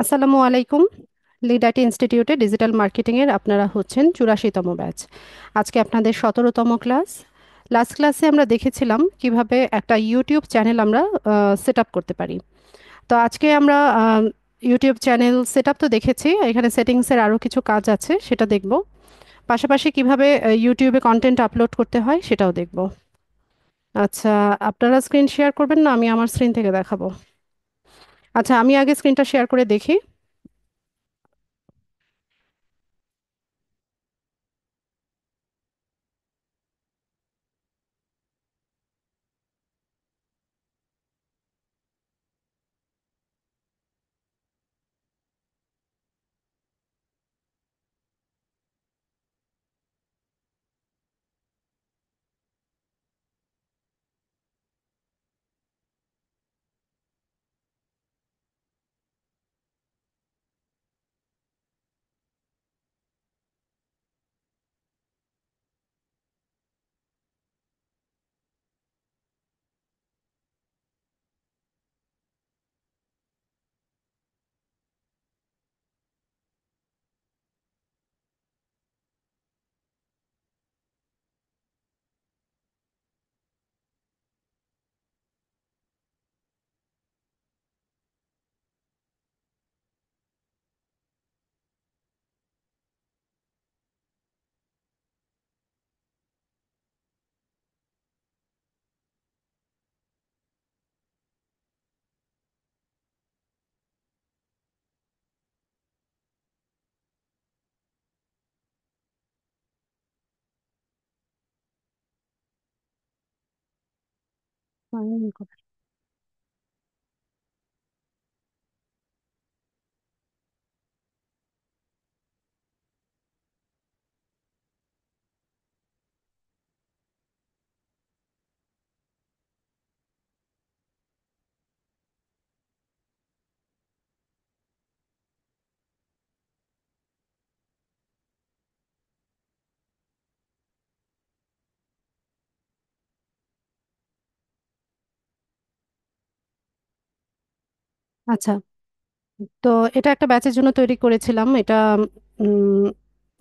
আসসালামু আলাইকুম। Lead IT ইনস্টিটিউটে ডিজিটাল মার্কেটিং এর আপনারা হচ্ছেন 84তম ব্যাচ। আজকে আপনাদের 17তম ক্লাস। লাস্ট ক্লাসে আমরা দেখেছিলাম কিভাবে একটা ইউটিউব চ্যানেল আমরা সেট আপ করতে পারি। তো আজকে আমরা ইউটিউব চ্যানেল সেট আপ তো দেখেছি, এখানে সেটিংসের আরও কিছু কাজ আছে সেটা দেখব। পাশাপাশি কিভাবে ইউটিউবে কন্টেন্ট আপলোড করতে হয় সেটাও দেখব। আচ্ছা, আপনারা স্ক্রিন শেয়ার করবেন না আমি আমার স্ক্রিন থেকে দেখাবো? আচ্ছা, আমি আগে স্ক্রিনটা শেয়ার করে দেখি। আচ্ছা, তো এটা একটা ব্যাচের জন্য তৈরি করেছিলাম এটা। উম,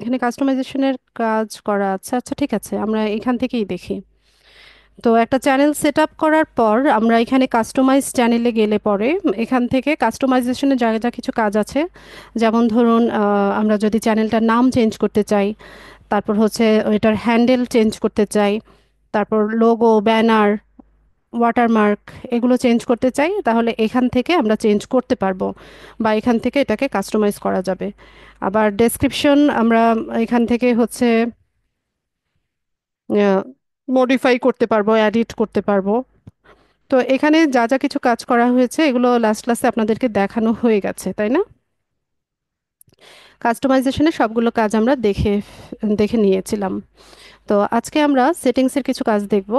এখানে কাস্টমাইজেশনের কাজ করা আছে। আচ্ছা, ঠিক আছে, আমরা এখান থেকেই দেখি। তো একটা চ্যানেল সেট আপ করার পর আমরা এখানে কাস্টমাইজ চ্যানেলে গেলে পরে এখান থেকে কাস্টমাইজেশনের যা যা কিছু কাজ আছে, যেমন ধরুন আমরা যদি চ্যানেলটার নাম চেঞ্জ করতে চাই, তারপর হচ্ছে এটার হ্যান্ডেল চেঞ্জ করতে চাই, তারপর লোগো, ব্যানার, ওয়াটারমার্ক, এগুলো চেঞ্জ করতে চাই, তাহলে এখান থেকে আমরা চেঞ্জ করতে পারবো বা এখান থেকে এটাকে কাস্টমাইজ করা যাবে। আবার ডেসক্রিপশন আমরা এখান থেকে হচ্ছে মডিফাই করতে পারবো, এডিট করতে পারবো। তো এখানে যা যা কিছু কাজ করা হয়েছে এগুলো লাস্ট ক্লাসে আপনাদেরকে দেখানো হয়ে গেছে, তাই না? কাস্টমাইজেশনের সবগুলো কাজ আমরা দেখে দেখে নিয়েছিলাম। তো আজকে আমরা সেটিংসের কিছু কাজ দেখব।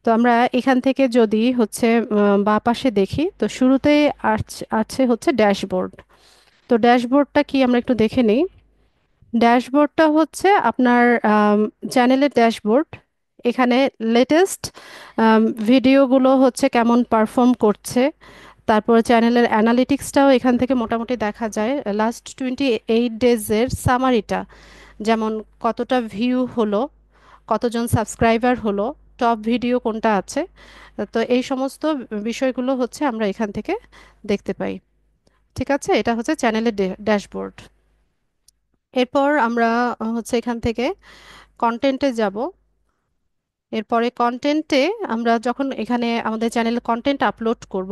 তো আমরা এখান থেকে যদি হচ্ছে বাঁ পাশে দেখি, তো শুরুতে আছে হচ্ছে ড্যাশবোর্ড। তো ড্যাশবোর্ডটা কি আমরা একটু দেখে নিই। ড্যাশবোর্ডটা হচ্ছে আপনার চ্যানেলের ড্যাশবোর্ড। এখানে লেটেস্ট ভিডিওগুলো হচ্ছে কেমন পারফর্ম করছে, তারপর চ্যানেলের অ্যানালিটিক্সটাও এখান থেকে মোটামুটি দেখা যায়। লাস্ট 28 ডেজের সামারিটা, যেমন কতটা ভিউ হলো, কতজন সাবস্ক্রাইবার হলো, টপ ভিডিও কোনটা আছে, তো এই সমস্ত বিষয়গুলো হচ্ছে আমরা এখান থেকে দেখতে পাই। ঠিক আছে, এটা হচ্ছে চ্যানেলের ড্যাশবোর্ড। এরপর আমরা হচ্ছে এখান থেকে কন্টেন্টে যাব। এরপরে কন্টেন্টে আমরা যখন এখানে আমাদের চ্যানেলে কন্টেন্ট আপলোড করব,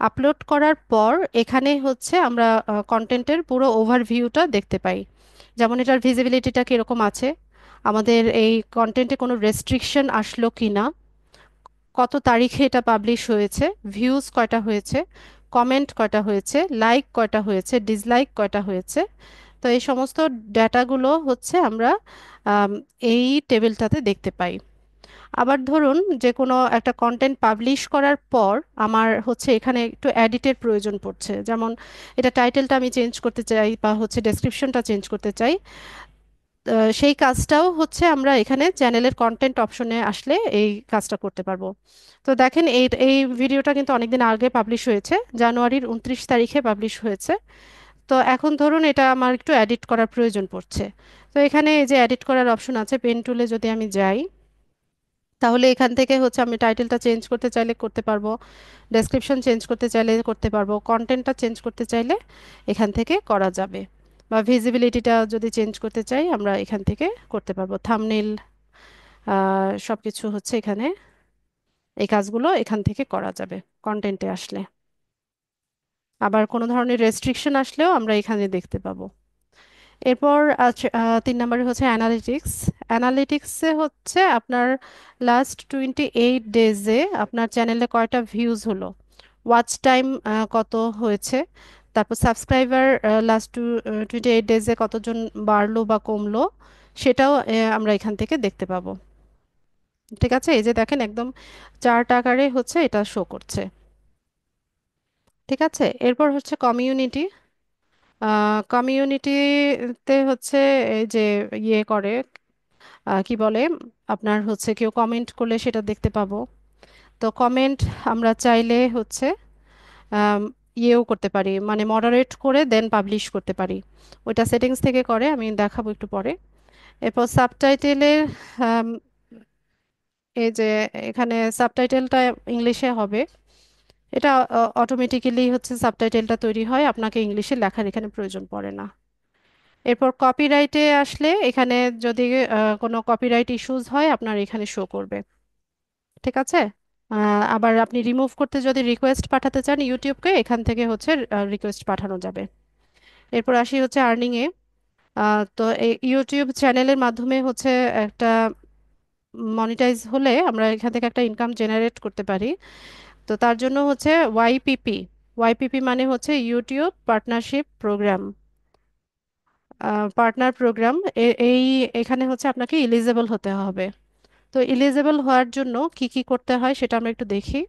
আপলোড করার পর এখানে হচ্ছে আমরা কন্টেন্টের পুরো ওভারভিউটা দেখতে পাই। যেমন এটার ভিজিবিলিটিটা কীরকম আছে, আমাদের এই কন্টেন্টে কোনো রেস্ট্রিকশন আসলো কি না, কত তারিখে এটা পাবলিশ হয়েছে, ভিউজ কয়টা হয়েছে, কমেন্ট কয়টা হয়েছে, লাইক কয়টা হয়েছে, ডিসলাইক কয়টা হয়েছে। তো এই সমস্ত ডেটাগুলো হচ্ছে আমরা আম, এই টেবিলটাতে দেখতে পাই। আবার ধরুন যে কোনো একটা কন্টেন্ট পাবলিশ করার পর আমার হচ্ছে এখানে একটু এডিটের প্রয়োজন পড়ছে, যেমন এটা টাইটেলটা আমি চেঞ্জ করতে চাই বা হচ্ছে ডেসক্রিপশনটা চেঞ্জ করতে চাই। সেই কাজটাও হচ্ছে আমরা এখানে চ্যানেলের কন্টেন্ট অপশনে আসলে এই কাজটা করতে পারবো। তো দেখেন এই এই ভিডিওটা কিন্তু অনেকদিন আগে পাবলিশ হয়েছে, জানুয়ারির 29 তারিখে পাবলিশ হয়েছে। তো এখন ধরুন এটা আমার একটু এডিট করার প্রয়োজন পড়ছে। তো এখানে এই যে এডিট করার অপশন আছে, পেন টুলে যদি আমি যাই, তাহলে এখান থেকে হচ্ছে আমি টাইটেলটা চেঞ্জ করতে চাইলে করতে পারবো, ডেসক্রিপশন চেঞ্জ করতে চাইলে করতে পারবো, কন্টেন্টটা চেঞ্জ করতে চাইলে এখান থেকে করা যাবে, বা ভিজিবিলিটিটা যদি চেঞ্জ করতে চাই আমরা এখান থেকে করতে পারবো, থাম্বনেইল সব কিছু হচ্ছে এখানে, এই কাজগুলো এখান থেকে করা যাবে কন্টেন্টে আসলে। আবার কোনো ধরনের রেস্ট্রিকশন আসলেও আমরা এখানে দেখতে পাবো। এরপর আছে 3 নম্বরে হচ্ছে অ্যানালিটিক্স। অ্যানালিটিক্সে হচ্ছে আপনার লাস্ট 28 ডেজে আপনার চ্যানেলে কয়টা ভিউজ হলো, ওয়াচ টাইম কত হয়েছে, তারপর সাবস্ক্রাইবার লাস্ট 28 ডেজে কতজন বাড়লো বা কমলো, সেটাও আমরা এখান থেকে দেখতে পাবো। ঠিক আছে, এই যে দেখেন একদম চার্ট আকারে হচ্ছে এটা শো করছে। ঠিক আছে, এরপর হচ্ছে কমিউনিটি। কমিউনিটিতে হচ্ছে এই যে ইয়ে করে, কি বলে, আপনার হচ্ছে কেউ কমেন্ট করলে সেটা দেখতে পাবো। তো কমেন্ট আমরা চাইলে হচ্ছে আম, ইয়েও করতে পারি, মানে মডারেট করে দেন পাবলিশ করতে পারি। ওইটা সেটিংস থেকে করে, আমি দেখাবো একটু পরে। এরপর সাবটাইটেলের এই যে এখানে সাবটাইটেলটা ইংলিশে হবে, এটা অটোমেটিক্যালি হচ্ছে সাবটাইটেলটা তৈরি হয়, আপনাকে ইংলিশে লেখার এখানে প্রয়োজন পড়ে না। এরপর কপিরাইটে আসলে এখানে যদি কোনো কপিরাইট ইস্যুজ হয় আপনার এখানে শো করবে। ঠিক আছে, আবার আপনি রিমুভ করতে যদি রিকোয়েস্ট পাঠাতে চান ইউটিউবকে, এখান থেকে হচ্ছে রিকোয়েস্ট পাঠানো যাবে। এরপর আসি হচ্ছে আর্নিং এ। তো এই ইউটিউব চ্যানেলের মাধ্যমে হচ্ছে একটা মনিটাইজ হলে আমরা এখান থেকে একটা ইনকাম জেনারেট করতে পারি। তো তার জন্য হচ্ছে ওয়াইপিপি, ওয়াইপিপি মানে হচ্ছে YouTube partnership program, partner program. এই এখানে হচ্ছে আপনাকে এলিজেবল হতে হবে। তো এলিজেবল হওয়ার জন্য কি কি করতে হয় সেটা আমরা একটু দেখি।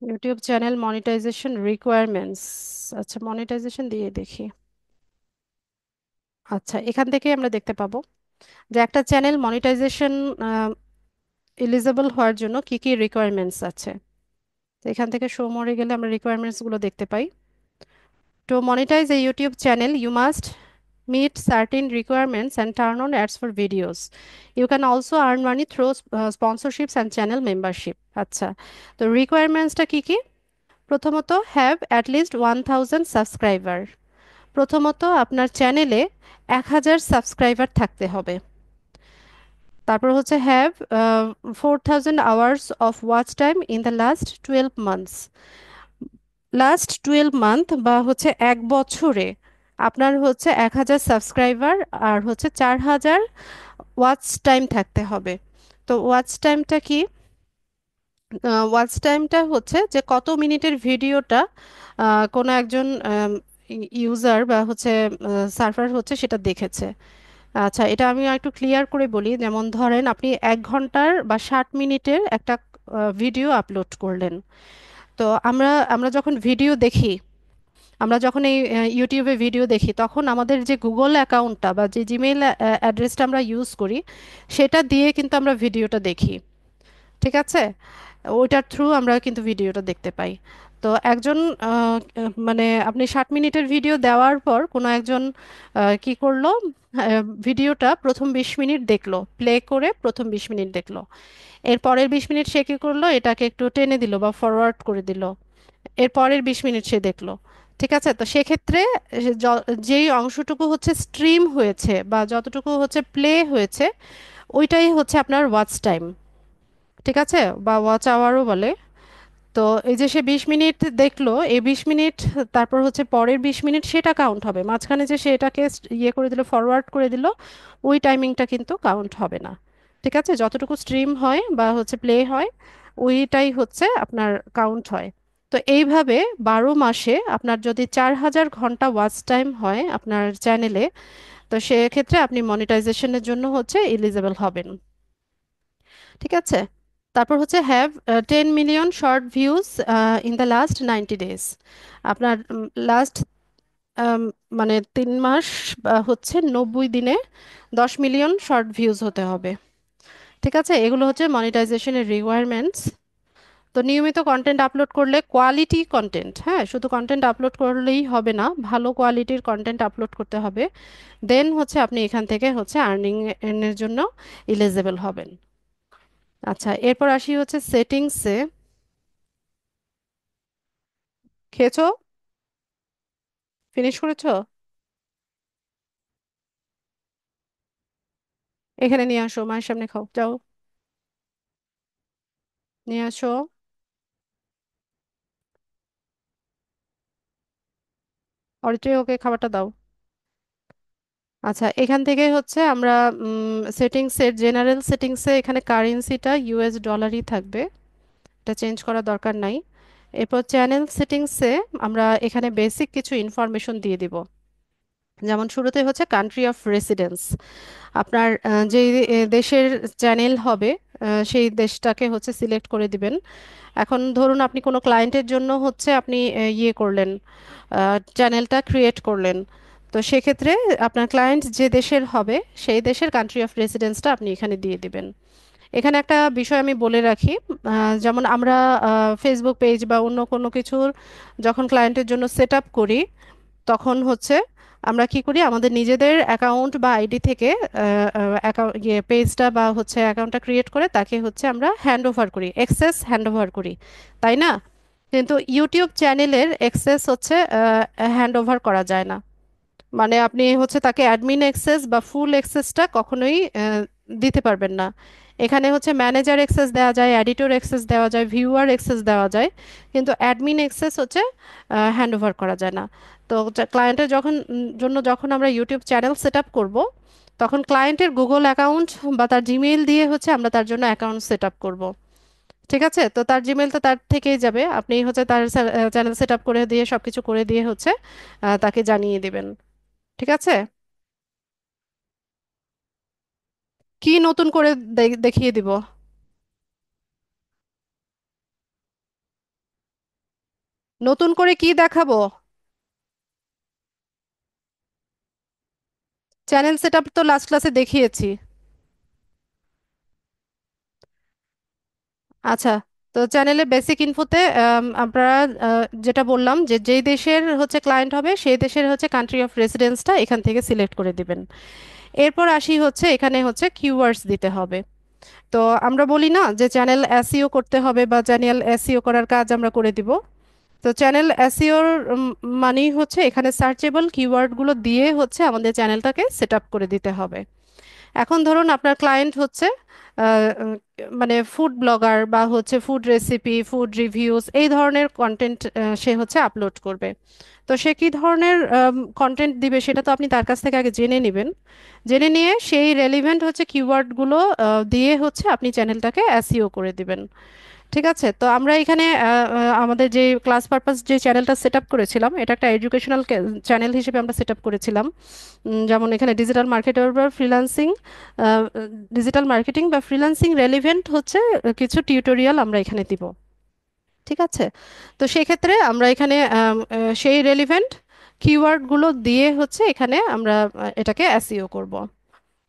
ইউটিউব চ্যানেল মনিটাইজেশন রিকোয়ারমেন্টস, আচ্ছা মনিটাইজেশন দিয়ে দেখি। আচ্ছা, এখান থেকে আমরা দেখতে পাবো যে একটা চ্যানেল মনিটাইজেশন এলিজিবল হওয়ার জন্য কি কি রিকোয়ারমেন্টস আছে। তো এখান থেকে শো মোরে গেলে আমরা রিকোয়ারমেন্টস গুলো দেখতে পাই। To monetize a YouTube channel, you must meet certain requirements and turn on ads for videos. You can also earn money through sponsorships and channel membership. আচ্ছা, তো রিকোয়ারমেন্টসটা কি কি? প্রথমত হ্যাভ অ্যাট লিস্ট 1000 সাবস্ক্রাইবার। প্রথমত আপনার চ্যানেলে 1000 সাবস্ক্রাইবার থাকতে হবে। তারপর হচ্ছে have 4000 hours of watch time in the last 12 months. Last 12 month বা হচ্ছে 1 বছরে আপনার হচ্ছে 1000 সাবস্ক্রাইবার আর হচ্ছে 4000 ওয়াচ টাইম থাকতে হবে। তো ওয়াচ টাইমটা কি? ওয়াচ টাইমটা হচ্ছে যে কত মিনিটের ভিডিওটা কোনো একজন ইউজার বা হচ্ছে সার্ভার হচ্ছে সেটা দেখেছে। আচ্ছা, এটা আমি একটু ক্লিয়ার করে বলি, যেমন ধরেন আপনি 1 ঘন্টার বা 60 মিনিটের একটা ভিডিও আপলোড করলেন। তো আমরা আমরা যখন ভিডিও দেখি, আমরা যখন এই ইউটিউবে ভিডিও দেখি, তখন আমাদের যে গুগল অ্যাকাউন্টটা বা যে জিমেইল অ্যাড্রেসটা আমরা ইউজ করি সেটা দিয়ে কিন্তু আমরা ভিডিওটা দেখি। ঠিক আছে, ওইটার থ্রু আমরা কিন্তু ভিডিওটা দেখতে পাই। তো একজন মানে আপনি 60 মিনিটের ভিডিও দেওয়ার পর কোনো একজন কি করলো, ভিডিওটা প্রথম 20 মিনিট দেখলো, প্লে করে প্রথম 20 মিনিট দেখলো, এর পরের 20 মিনিট সে কি করলো, এটাকে একটু টেনে দিল বা ফরওয়ার্ড করে দিল, এর পরের 20 মিনিট সে দেখলো। ঠিক আছে, তো সেক্ষেত্রে যেই অংশটুকু হচ্ছে স্ট্রিম হয়েছে বা যতটুকু হচ্ছে প্লে হয়েছে, ওইটাই হচ্ছে আপনার ওয়াচ টাইম। ঠিক আছে, বা ওয়াচ আওয়ারও বলে। তো এই যে সে 20 মিনিট দেখলো, এই 20 মিনিট তারপর হচ্ছে পরের 20 মিনিট সেটা কাউন্ট হবে, মাঝখানে যে সে এটাকে ইয়ে করে দিল, ফরওয়ার্ড করে দিল, ওই টাইমিংটা কিন্তু কাউন্ট হবে না। ঠিক আছে, যতটুকু স্ট্রিম হয় বা হচ্ছে প্লে হয় ওইটাই হচ্ছে আপনার কাউন্ট হয়। তো এইভাবে 12 মাসে আপনার যদি 4000 ঘন্টা ওয়াচ টাইম হয় আপনার চ্যানেলে, তো সেক্ষেত্রে আপনি মনিটাইজেশনের জন্য হচ্ছে এলিজেবল হবেন। ঠিক আছে। তারপর হচ্ছে have 10 million short views in the last 90 days. আপনার লাস্ট মানে 3 মাস বা হচ্ছে 90 দিনে 10 মিলিয়ন শর্ট ভিউজ হতে হবে। ঠিক আছে, এগুলো হচ্ছে মনিটাইজেশনের রিকোয়ারমেন্টস। তো নিয়মিত কন্টেন্ট আপলোড করলে, কোয়ালিটি কন্টেন্ট, হ্যাঁ, শুধু কন্টেন্ট আপলোড করলেই হবে না, ভালো কোয়ালিটির কন্টেন্ট আপলোড করতে হবে। দেন হচ্ছে আপনি এখান থেকে হচ্ছে আর্নিং এর জন্য এলিজেবল হবেন। আচ্ছা, এরপর আসি হচ্ছে সেটিংসে। খেয়েছো? ফিনিশ করেছো? এখানে নিয়ে আসো, মায়ের সামনে খাও, যাও নিয়ে আসো। অরিত্রি, ওকে খাবারটা দাও। আচ্ছা, এখান থেকে হচ্ছে আমরা সেটিংসের জেনারেল সেটিংসে এখানে কারেন্সিটা ইউএস ডলারই থাকবে, এটা চেঞ্জ করার দরকার নাই। এরপর চ্যানেল সেটিংসে আমরা এখানে বেসিক কিছু ইনফরমেশন দিয়ে দিব। যেমন শুরুতে হচ্ছে কান্ট্রি অফ রেসিডেন্স, আপনার যে দেশের চ্যানেল হবে সেই দেশটাকে হচ্ছে সিলেক্ট করে দিবেন। এখন ধরুন আপনি কোনো ক্লায়েন্টের জন্য হচ্ছে আপনি ইয়ে করলেন, চ্যানেলটা ক্রিয়েট করলেন। তো সেক্ষেত্রে আপনার ক্লায়েন্ট যে দেশের হবে সেই দেশের কান্ট্রি অফ রেসিডেন্সটা আপনি এখানে দিয়ে দিবেন। এখানে একটা বিষয় আমি বলে রাখি, যেমন আমরা ফেসবুক পেজ বা অন্য কোনো কিছুর যখন ক্লায়েন্টের জন্য সেট আপ করি, তখন হচ্ছে আমরা কি করি, আমাদের নিজেদের অ্যাকাউন্ট বা আইডি থেকে পেজটা বা হচ্ছে অ্যাকাউন্টটা ক্রিয়েট করে তাকে হচ্ছে আমরা হ্যান্ড ওভার করি, অ্যাক্সেস হ্যান্ড ওভার করি, তাই না? কিন্তু ইউটিউব চ্যানেলের অ্যাক্সেস হচ্ছে হ্যান্ড ওভার করা যায় না। মানে আপনি হচ্ছে তাকে অ্যাডমিন অ্যাক্সেস বা ফুল অ্যাক্সেসটা কখনোই দিতে পারবেন না। এখানে হচ্ছে ম্যানেজার অ্যাক্সেস দেওয়া যায়, এডিটর অ্যাক্সেস দেওয়া যায়, ভিউয়ার অ্যাক্সেস দেওয়া যায়, কিন্তু অ্যাডমিন অ্যাক্সেস হচ্ছে হ্যান্ড ওভার করা যায় না। তো ক্লায়েন্টের জন্য যখন আমরা ইউটিউব চ্যানেল সেট আপ করবো, তখন ক্লায়েন্টের গুগল অ্যাকাউন্ট বা তার জিমেইল দিয়ে হচ্ছে আমরা তার জন্য অ্যাকাউন্ট সেট আপ করবো। ঠিক আছে, তো তার জিমেইল তো তার থেকেই যাবে, আপনি হচ্ছে তার চ্যানেল সেট আপ করে দিয়ে সবকিছু করে দিয়ে হচ্ছে তাকে জানিয়ে দিবেন। ঠিক আছে। কি নতুন করে দেখিয়ে দিব? নতুন করে কি দেখাবো? চ্যানেল সেট আপ তো লাস্ট ক্লাসে দেখিয়েছি। আচ্ছা, তো চ্যানেলের বেসিক ইনফোতে আপনারা যেটা বললাম যে যেই দেশের হচ্ছে ক্লায়েন্ট হবে সেই দেশের হচ্ছে কান্ট্রি অফ রেসিডেন্সটা এখান থেকে সিলেক্ট করে দিবেন। এরপর আসি হচ্ছে এখানে হচ্ছে কিওয়ার্ডস দিতে হবে। তো আমরা বলি না যে চ্যানেল এসইও করতে হবে বা চ্যানেল এসইও করার কাজ আমরা করে দিব। তো চ্যানেল এসইওর মানেই হচ্ছে এখানে সার্চেবল কিওয়ার্ডগুলো দিয়ে হচ্ছে আমাদের চ্যানেলটাকে সেট আপ করে দিতে হবে। এখন ধরুন আপনার ক্লায়েন্ট হচ্ছে মানে ফুড ব্লগার বা হচ্ছে ফুড রেসিপি, ফুড রিভিউস, এই ধরনের কন্টেন্ট সে হচ্ছে আপলোড করবে। তো সে কী ধরনের কন্টেন্ট দিবে সেটা তো আপনি তার কাছ থেকে আগে জেনে নেবেন। জেনে নিয়ে সেই রেলিভেন্ট হচ্ছে কিওয়ার্ডগুলো দিয়ে হচ্ছে আপনি চ্যানেলটাকে এসইও করে দিবেন। ঠিক আছে, তো আমরা এখানে আমাদের যে ক্লাস পারপাস যে চ্যানেলটা সেট আপ করেছিলাম, এটা একটা এডুকেশনাল চ্যানেল হিসেবে আমরা সেট আপ করেছিলাম। যেমন এখানে ডিজিটাল মার্কেটার বা ফ্রিল্যান্সিং, ডিজিটাল মার্কেটিং বা ফ্রিল্যান্সিং রেলিভেন্ট হচ্ছে কিছু টিউটোরিয়াল আমরা এখানে দিব। ঠিক আছে, তো সেই ক্ষেত্রে আমরা এখানে সেই রেলিভেন্ট কিওয়ার্ডগুলো দিয়ে হচ্ছে এখানে আমরা এটাকে এসইও করব।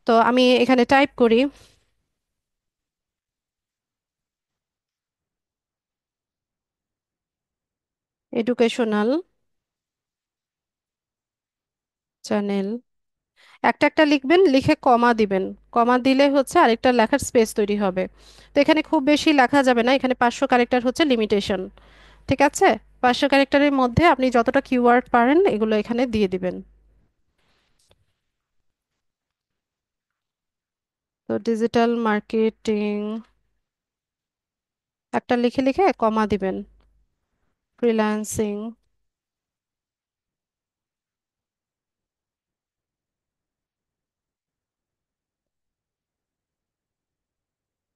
তো আমি এখানে টাইপ করি এডুকেশনাল চ্যানেল, একটা একটা লিখবেন, লিখে কমা দিবেন। কমা দিলে হচ্ছে আরেকটা লেখার স্পেস তৈরি হবে। তো এখানে খুব বেশি লেখা যাবে না, এখানে 500 ক্যারেক্টার হচ্ছে লিমিটেশন। ঠিক আছে, 500 ক্যারেক্টারের মধ্যে আপনি যতটা কিওয়ার্ড পারেন এগুলো এখানে দিয়ে দিবেন। তো ডিজিটাল মার্কেটিং একটা লিখে লিখে কমা দিবেন। ফ্রিল্যান্সিং,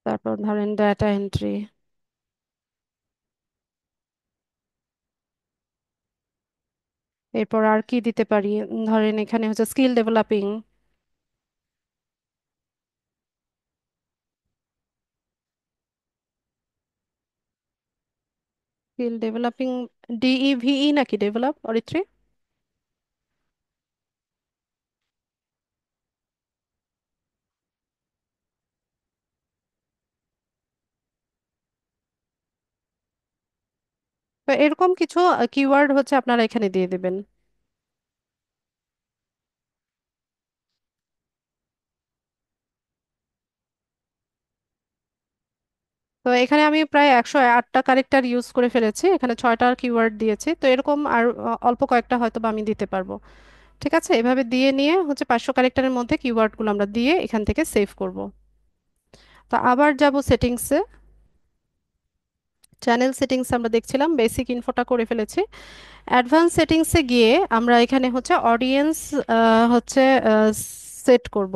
তারপর ধরেন ডাটা এন্ট্রি। এরপর আর কি দিতে পারি? ধরেন এখানে হচ্ছে skill developing. Skill developing, DEVE নাকি ডেভেলপ অরিত্রী? তো এরকম কিছু কিওয়ার্ড হচ্ছে আপনারা এখানে দিয়ে দিবেন। তো এখানে আমি প্রায় 108টা কারেক্টার ইউজ করে ফেলেছি, এখানে 6টা কিওয়ার্ড দিয়েছি, তো এরকম আর অল্প কয়েকটা হয়তো বা আমি দিতে পারবো। ঠিক আছে, এভাবে দিয়ে নিয়ে হচ্ছে 500 ক্যারেক্টারের মধ্যে কিওয়ার্ডগুলো আমরা দিয়ে এখান থেকে সেভ করব। তো আবার যাব সেটিংসে। চ্যানেল সেটিংস আমরা দেখছিলাম, বেসিক ইনফোটা করে ফেলেছি। অ্যাডভান্স সেটিংসে গিয়ে আমরা এখানে হচ্ছে অডিয়েন্স হচ্ছে সেট করব।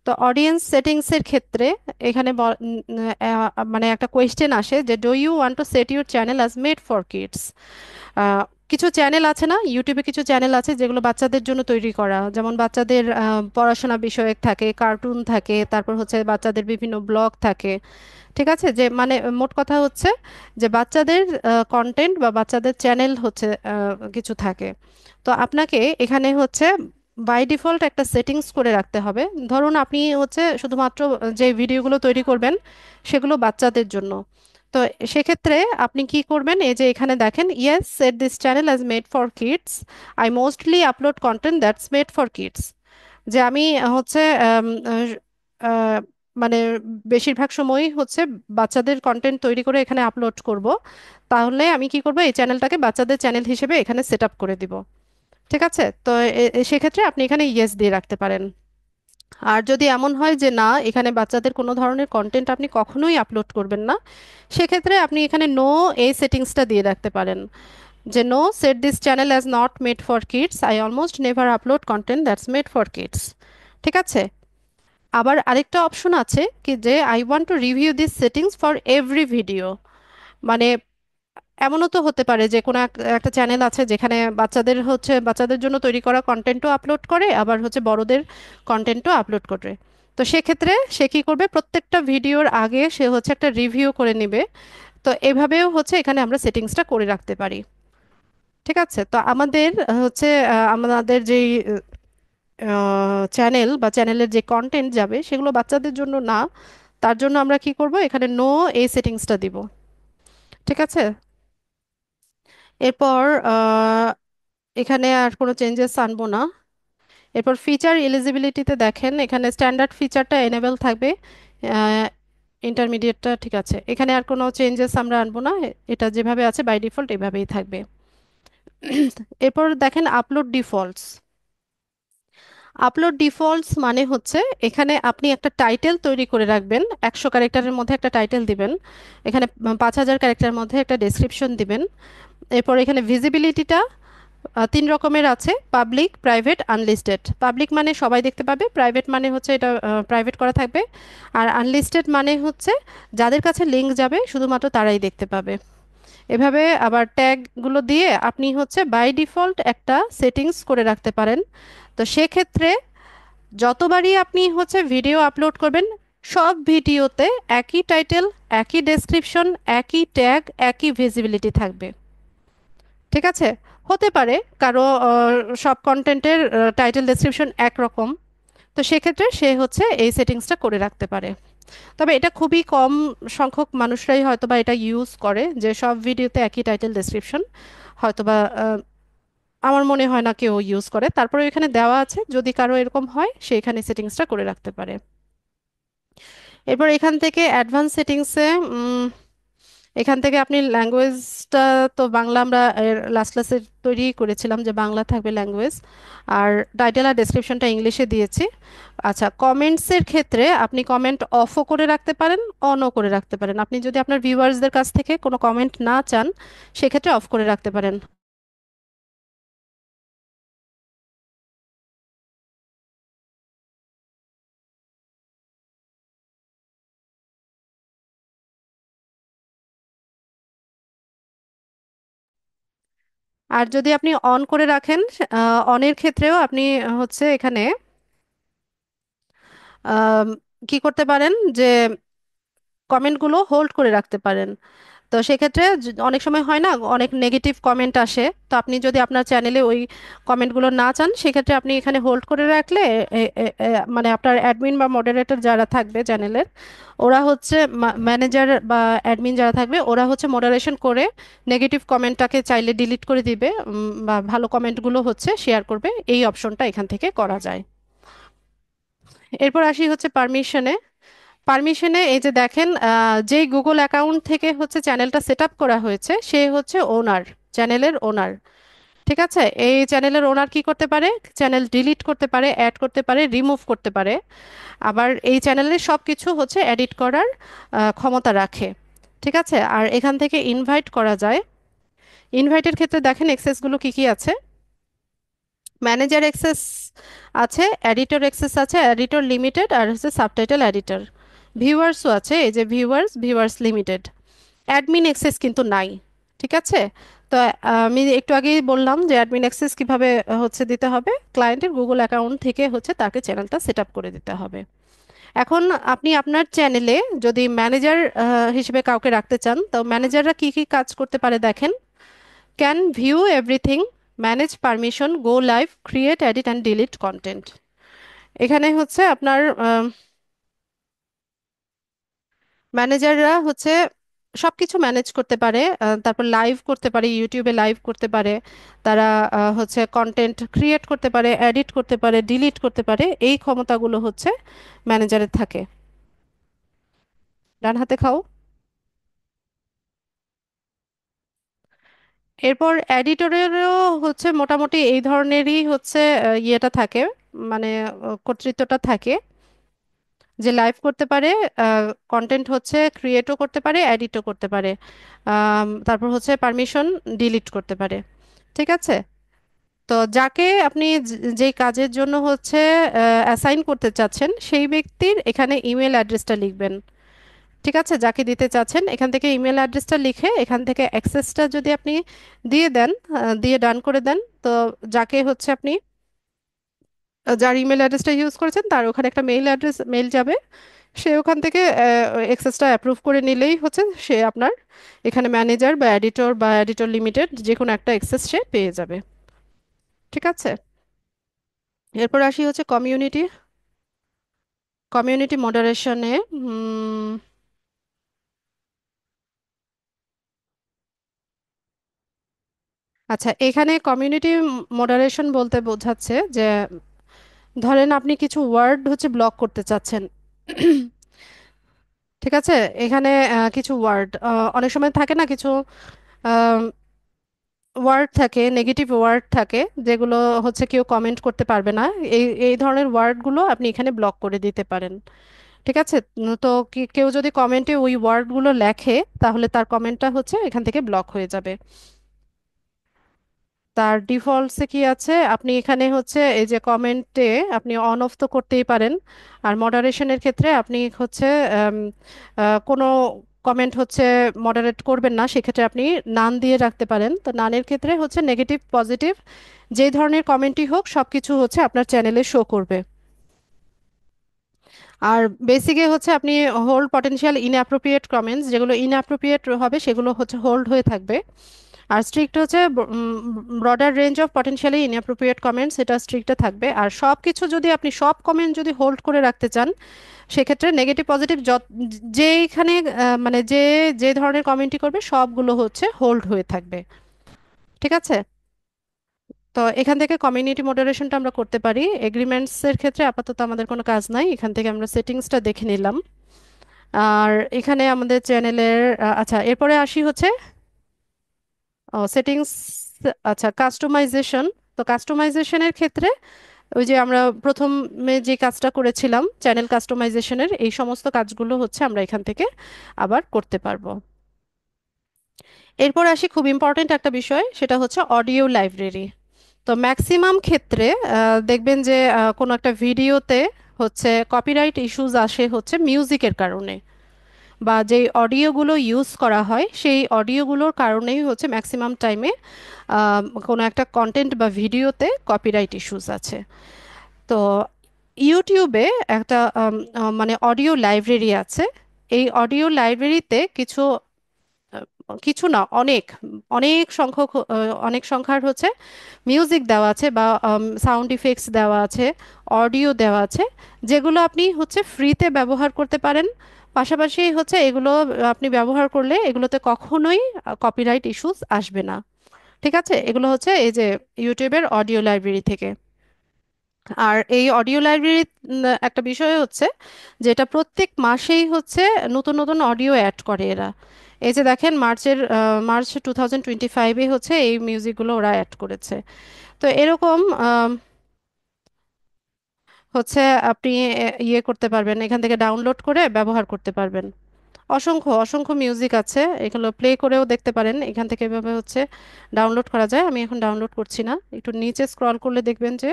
তো অডিয়েন্স সেটিংসের ক্ষেত্রে এখানে মানে একটা কোয়েশ্চেন আসে যে do you want to set your channel as made for kids. কিছু চ্যানেল আছে না, ইউটিউবে কিছু চ্যানেল আছে যেগুলো বাচ্চাদের জন্য তৈরি করা, যেমন বাচ্চাদের পড়াশোনা বিষয়ক থাকে, কার্টুন থাকে, তারপর হচ্ছে বাচ্চাদের বিভিন্ন ব্লগ থাকে। ঠিক আছে, যে মানে মোট কথা হচ্ছে যে বাচ্চাদের কন্টেন্ট বা বাচ্চাদের চ্যানেল হচ্ছে কিছু থাকে। তো আপনাকে এখানে হচ্ছে বাই ডিফল্ট একটা সেটিংস করে রাখতে হবে। ধরুন আপনি হচ্ছে শুধুমাত্র যে ভিডিওগুলো তৈরি করবেন সেগুলো বাচ্চাদের জন্য। তো সেক্ষেত্রে আপনি কি করবেন, এই যে এখানে দেখেন, yes set this channel as made for kids, I mostly upload content that's made for kids. যে আমি হচ্ছে মানে বেশিরভাগ সময়ই হচ্ছে বাচ্চাদের কন্টেন্ট তৈরি করে এখানে আপলোড করব। তাহলে আমি কি করব, এই চ্যানেলটাকে বাচ্চাদের চ্যানেল হিসেবে এখানে সেট আপ করে দিব। ঠিক আছে, তো সেক্ষেত্রে আপনি এখানে ইয়েস দিয়ে রাখতে পারেন। আর যদি এমন হয় যে না, এখানে বাচ্চাদের কোনো ধরনের কন্টেন্ট আপনি কখনোই আপলোড করবেন না, সেক্ষেত্রে আপনি এখানে নো এই সেটিংসটা দিয়ে রাখতে পারেন, যে no set this channel as not made for kids, I almost never upload content that's made for kids. ঠিক আছে, আবার আরেকটা অপশন আছে কি, যে I want to review this settings for every video. মানে এমনও তো হতে পারে যে কোনো একটা চ্যানেল আছে যেখানে বাচ্চাদের হচ্ছে বাচ্চাদের জন্য তৈরি করা কন্টেন্টও আপলোড করে, আবার হচ্ছে বড়দের কন্টেন্টও আপলোড করে। তো সেক্ষেত্রে সে কি করবে, প্রত্যেকটা ভিডিওর আগে সে হচ্ছে একটা রিভিউ করে নেবে। তো এভাবেও হচ্ছে এখানে আমরা সেটিংসটা করে রাখতে পারি। ঠিক আছে, তো আমাদের হচ্ছে আমাদের যেই চ্যানেল বা চ্যানেলের যে কন্টেন্ট যাবে সেগুলো বাচ্চাদের জন্য না, তার জন্য আমরা কি করব, এখানে নো এই সেটিংসটা দিব। ঠিক আছে, এরপর এখানে আর কোনো চেঞ্জেস আনবো না। এরপর ফিচার এলিজিবিলিটিতে দেখেন, এখানে স্ট্যান্ডার্ড ফিচারটা এনেবল থাকবে, ইন্টারমিডিয়েটটা ঠিক আছে, এখানে আর কোনো চেঞ্জেস আমরা আনবো না, এটা যেভাবে আছে বাই ডিফল্ট এভাবেই থাকবে। এরপর দেখেন আপলোড ডিফল্টস। আপলোড ডিফল্টস মানে হচ্ছে এখানে আপনি একটা টাইটেল তৈরি করে রাখবেন, 100 ক্যারেক্টারের মধ্যে একটা টাইটেল দিবেন, এখানে 5000 ক্যারেক্টারের মধ্যে একটা ডেসক্রিপশন দিবেন। এরপর এখানে ভিজিবিলিটিটা 3 রকমের আছে, পাবলিক, প্রাইভেট, আনলিস্টেড। পাবলিক মানে সবাই দেখতে পাবে, প্রাইভেট মানে হচ্ছে এটা প্রাইভেট করা থাকবে, আর আনলিস্টেড মানে হচ্ছে যাদের কাছে লিংক যাবে শুধুমাত্র তারাই দেখতে পাবে। এভাবে আবার ট্যাগগুলো দিয়ে আপনি হচ্ছে বাই ডিফল্ট একটা সেটিংস করে রাখতে পারেন। তো সেক্ষেত্রে যতবারই আপনি হচ্ছে ভিডিও আপলোড করবেন, সব ভিডিওতে একই টাইটেল, একই ডেসক্রিপশন, একই ট্যাগ, একই ভিজিবিলিটি থাকবে। ঠিক আছে, হতে পারে কারো সব কন্টেন্টের টাইটেল ডেসক্রিপশন একরকম, তো সেক্ষেত্রে সে হচ্ছে এই সেটিংসটা করে রাখতে পারে। তবে এটা খুবই কম সংখ্যক মানুষরাই হয়তোবা এটা ইউজ করে, যে সব ভিডিওতে একই টাইটেল ডেসক্রিপশন, হয়তোবা আমার মনে হয় না কেউ ইউজ করে। তারপরে এখানে দেওয়া আছে, যদি কারো এরকম হয় সে এখানে সেটিংসটা করে রাখতে পারে। এরপর এখান থেকে অ্যাডভান্স সেটিংসে এখান থেকে আপনি ল্যাঙ্গুয়েজটা, তো বাংলা আমরা লাস্ট ক্লাসে তৈরি করেছিলাম যে বাংলা থাকবে ল্যাঙ্গুয়েজ, আর টাইটেল আর ডেসক্রিপশনটা ইংলিশে দিয়েছি। আচ্ছা, কমেন্টসের ক্ষেত্রে আপনি কমেন্ট অফও করে রাখতে পারেন, অনও করে রাখতে পারেন। আপনি যদি আপনার ভিউয়ার্সদের কাছ থেকে কোনো কমেন্ট না চান, সেক্ষেত্রে অফ করে রাখতে পারেন। আর যদি আপনি অন করে রাখেন, অনের ক্ষেত্রেও আপনি হচ্ছে এখানে আম, কি করতে পারেন, যে কমেন্টগুলো হোল্ড করে রাখতে পারেন। তো সেক্ষেত্রে অনেক সময় হয় না, অনেক নেগেটিভ কমেন্ট আসে। তো আপনি যদি আপনার চ্যানেলে ওই কমেন্টগুলো না চান, সেক্ষেত্রে আপনি এখানে হোল্ড করে রাখলে মানে আপনার অ্যাডমিন বা মডারেটর যারা থাকবে চ্যানেলের, ওরা হচ্ছে ম্যানেজার বা অ্যাডমিন যারা থাকবে, ওরা হচ্ছে মডারেশন করে নেগেটিভ কমেন্টটাকে চাইলে ডিলিট করে দিবে, বা ভালো কমেন্টগুলো হচ্ছে শেয়ার করবে। এই অপশনটা এখান থেকে করা যায়। এরপর আসি হচ্ছে পারমিশনে। পারমিশনে এই যে দেখেন, যেই গুগল অ্যাকাউন্ট থেকে হচ্ছে চ্যানেলটা সেট আপ করা হয়েছে, সে হচ্ছে ওনার, চ্যানেলের ওনার। ঠিক আছে, এই চ্যানেলের ওনার কি করতে পারে? চ্যানেল ডিলিট করতে পারে, অ্যাড করতে পারে, রিমুভ করতে পারে। আবার এই চ্যানেলের সব কিছু হচ্ছে এডিট করার ক্ষমতা রাখে। ঠিক আছে, আর এখান থেকে ইনভাইট করা যায়। ইনভাইটের ক্ষেত্রে দেখেন এক্সেসগুলো কি কি আছে। ম্যানেজার অ্যাক্সেস আছে, এডিটর অ্যাক্সেস আছে, এডিটর লিমিটেড, আর হচ্ছে সাবটাইটেল এডিটর। ভিউয়ার্সও আছে, এই যে ভিউয়ার্স লিমিটেড। অ্যাডমিন অ্যাক্সেস কিন্তু নাই। ঠিক আছে। তো আমি একটু আগেই বললাম যে অ্যাডমিন অ্যাক্সেস কিভাবে হচ্ছে দিতে হবে, ক্লায়েন্টের গুগল অ্যাকাউন্ট থেকে হচ্ছে তাকে চ্যানেলটা সেট আপ করে দিতে হবে। এখন আপনি আপনার চ্যানেলে যদি ম্যানেজার হিসেবে কাউকে রাখতে চান, তো ম্যানেজাররা কি কি কাজ করতে পারে দেখেন। Can view everything, manage permission, go live, create, edit and delete content. এখানে হচ্ছে আপনার ম্যানেজাররা হচ্ছে সবকিছু ম্যানেজ করতে পারে। তারপর লাইভ করতে পারে, ইউটিউবে লাইভ করতে পারে। তারা হচ্ছে কন্টেন্ট ক্রিয়েট করতে পারে, এডিট করতে পারে, ডিলিট করতে পারে। এই ক্ষমতাগুলো হচ্ছে ম্যানেজারের থাকে। ডান হাতে খাও। এরপর এডিটরেরও হচ্ছে মোটামুটি এই ধরনেরই হচ্ছে ইয়েটা থাকে, মানে কর্তৃত্বটা থাকে, যে লাইভ করতে পারে, কন্টেন্ট হচ্ছে ক্রিয়েটও করতে পারে, এডিটও করতে পারে, তারপর হচ্ছে পারমিশন ডিলিট করতে পারে। ঠিক আছে। তো যাকে আপনি যেই কাজের জন্য হচ্ছে অ্যাসাইন করতে চাচ্ছেন, সেই ব্যক্তির এখানে ইমেল অ্যাড্রেসটা লিখবেন। ঠিক আছে, যাকে দিতে চাচ্ছেন এখান থেকে ইমেল অ্যাড্রেসটা লিখে এখান থেকে অ্যাক্সেসটা যদি আপনি দিয়ে দেন, দিয়ে ডান করে দেন, তো যাকে হচ্ছে আপনি যার ইমেল অ্যাড্রেসটা ইউজ করেছেন তার ওখানে একটা মেইল যাবে। সে ওখান থেকে অ্যাক্সেসটা অ্যাপ্রুভ করে নিলেই হচ্ছে সে আপনার এখানে ম্যানেজার বা এডিটর লিমিটেড যে কোনো একটা অ্যাক্সেস সে পেয়ে যাবে। ঠিক আছে। এরপর আসি হচ্ছে কমিউনিটি। কমিউনিটি মডারেশনে আচ্ছা, এখানে কমিউনিটি মডারেশন বলতে বোঝাচ্ছে যে ধরেন আপনি কিছু ওয়ার্ড হচ্ছে ব্লক করতে চাচ্ছেন। ঠিক আছে। এখানে কিছু ওয়ার্ড অনেক সময় থাকে না, কিছু ওয়ার্ড থাকে, নেগেটিভ ওয়ার্ড থাকে, যেগুলো হচ্ছে কেউ কমেন্ট করতে পারবে না। এই এই ধরনের ওয়ার্ডগুলো আপনি এখানে ব্লক করে দিতে পারেন। ঠিক আছে। তো কেউ যদি কমেন্টে ওই ওয়ার্ডগুলো লেখে, তাহলে তার কমেন্টটা হচ্ছে এখান থেকে ব্লক হয়ে যাবে। তার ডিফল্টসে কি আছে, আপনি এখানে হচ্ছে এই যে কমেন্টে আপনি অন অফ তো করতেই পারেন। আর মডারেশনের ক্ষেত্রে আপনি হচ্ছে আম, কোনো কমেন্ট হচ্ছে মডারেট করবেন না, সেক্ষেত্রে আপনি নান দিয়ে রাখতে পারেন। তো নানের ক্ষেত্রে হচ্ছে নেগেটিভ পজিটিভ যেই ধরনের কমেন্টই হোক সব কিছু হচ্ছে আপনার চ্যানেলে শো করবে। আর বেসিকে হচ্ছে আপনি হোল্ড পটেনশিয়াল ইনঅ্যাপ্রোপ্রিয়েট কমেন্টস, যেগুলো ইনঅ্যাপ্রোপ্রিয়েট হবে সেগুলো হচ্ছে হোল্ড হয়ে থাকবে। আর স্ট্রিক্ট হচ্ছে broader range of potentially inappropriate comments, এটা স্ট্রিক্টে থাকবে। আর সব কিছু যদি আপনি সব কমেন্ট যদি হোল্ড করে রাখতে চান, সেক্ষেত্রে নেগেটিভ পজিটিভ যেইখানে মানে যে ধরনের কমেন্টই করবে সবগুলো হচ্ছে হোল্ড হয়ে থাকবে। ঠিক আছে। তো এখান থেকে কমিউনিটি মডারেশনটা আমরা করতে পারি। এগ্রিমেন্টসের ক্ষেত্রে আপাতত আমাদের কোনো কাজ নাই, এখান থেকে আমরা সেটিংসটা দেখে নিলাম। আর এখানে আমাদের চ্যানেলের আচ্ছা, এরপরে আসি হচ্ছে সেটিংস। আচ্ছা, কাস্টমাইজেশন। তো কাস্টমাইজেশনের ক্ষেত্রে ওই যে আমরা প্রথমে যে কাজটা করেছিলাম চ্যানেল কাস্টমাইজেশনের, এই সমস্ত কাজগুলো হচ্ছে আমরা এখান থেকে আবার করতে পারবো। এরপর আসি খুব ইম্পর্ট্যান্ট একটা বিষয়, সেটা হচ্ছে অডিও লাইব্রেরি। তো ম্যাক্সিমাম ক্ষেত্রে দেখবেন যে কোনো একটা ভিডিওতে হচ্ছে কপিরাইট ইস্যুজ আসে হচ্ছে মিউজিকের কারণে, বা যেই অডিওগুলো ইউজ করা হয় সেই অডিওগুলোর কারণেই হচ্ছে ম্যাক্সিমাম টাইমে কোনো একটা কন্টেন্ট বা ভিডিওতে কপিরাইট ইস্যুস আছে। তো ইউটিউবে একটা মানে অডিও লাইব্রেরি আছে। এই অডিও লাইব্রেরিতে কিছু কিছু না, অনেক অনেক সংখ্যক অনেক সংখ্যার হচ্ছে মিউজিক দেওয়া আছে বা সাউন্ড ইফেক্টস দেওয়া আছে, অডিও দেওয়া আছে, যেগুলো আপনি হচ্ছে ফ্রিতে ব্যবহার করতে পারেন। পাশাপাশি হচ্ছে এগুলো আপনি ব্যবহার করলে এগুলোতে কখনোই কপিরাইট ইস্যুস আসবে না। ঠিক আছে, এগুলো হচ্ছে এই যে ইউটিউবের অডিও লাইব্রেরি থেকে। আর এই অডিও লাইব্রেরি একটা বিষয় হচ্ছে যেটা প্রত্যেক মাসেই হচ্ছে নতুন নতুন অডিও অ্যাড করে এরা। এই যে দেখেন মার্চ 2025-এ হচ্ছে এই মিউজিকগুলো ওরা অ্যাড করেছে। তো এরকম হচ্ছে আপনি ইয়ে করতে পারবেন, এখান থেকে ডাউনলোড করে ব্যবহার করতে পারবেন। অসংখ্য অসংখ্য মিউজিক আছে, এগুলো প্লে করেও দেখতে পারেন। এখান থেকে এভাবে হচ্ছে ডাউনলোড করা যায়। আমি এখন ডাউনলোড করছি না, একটু নিচে স্ক্রল করলে দেখবেন যে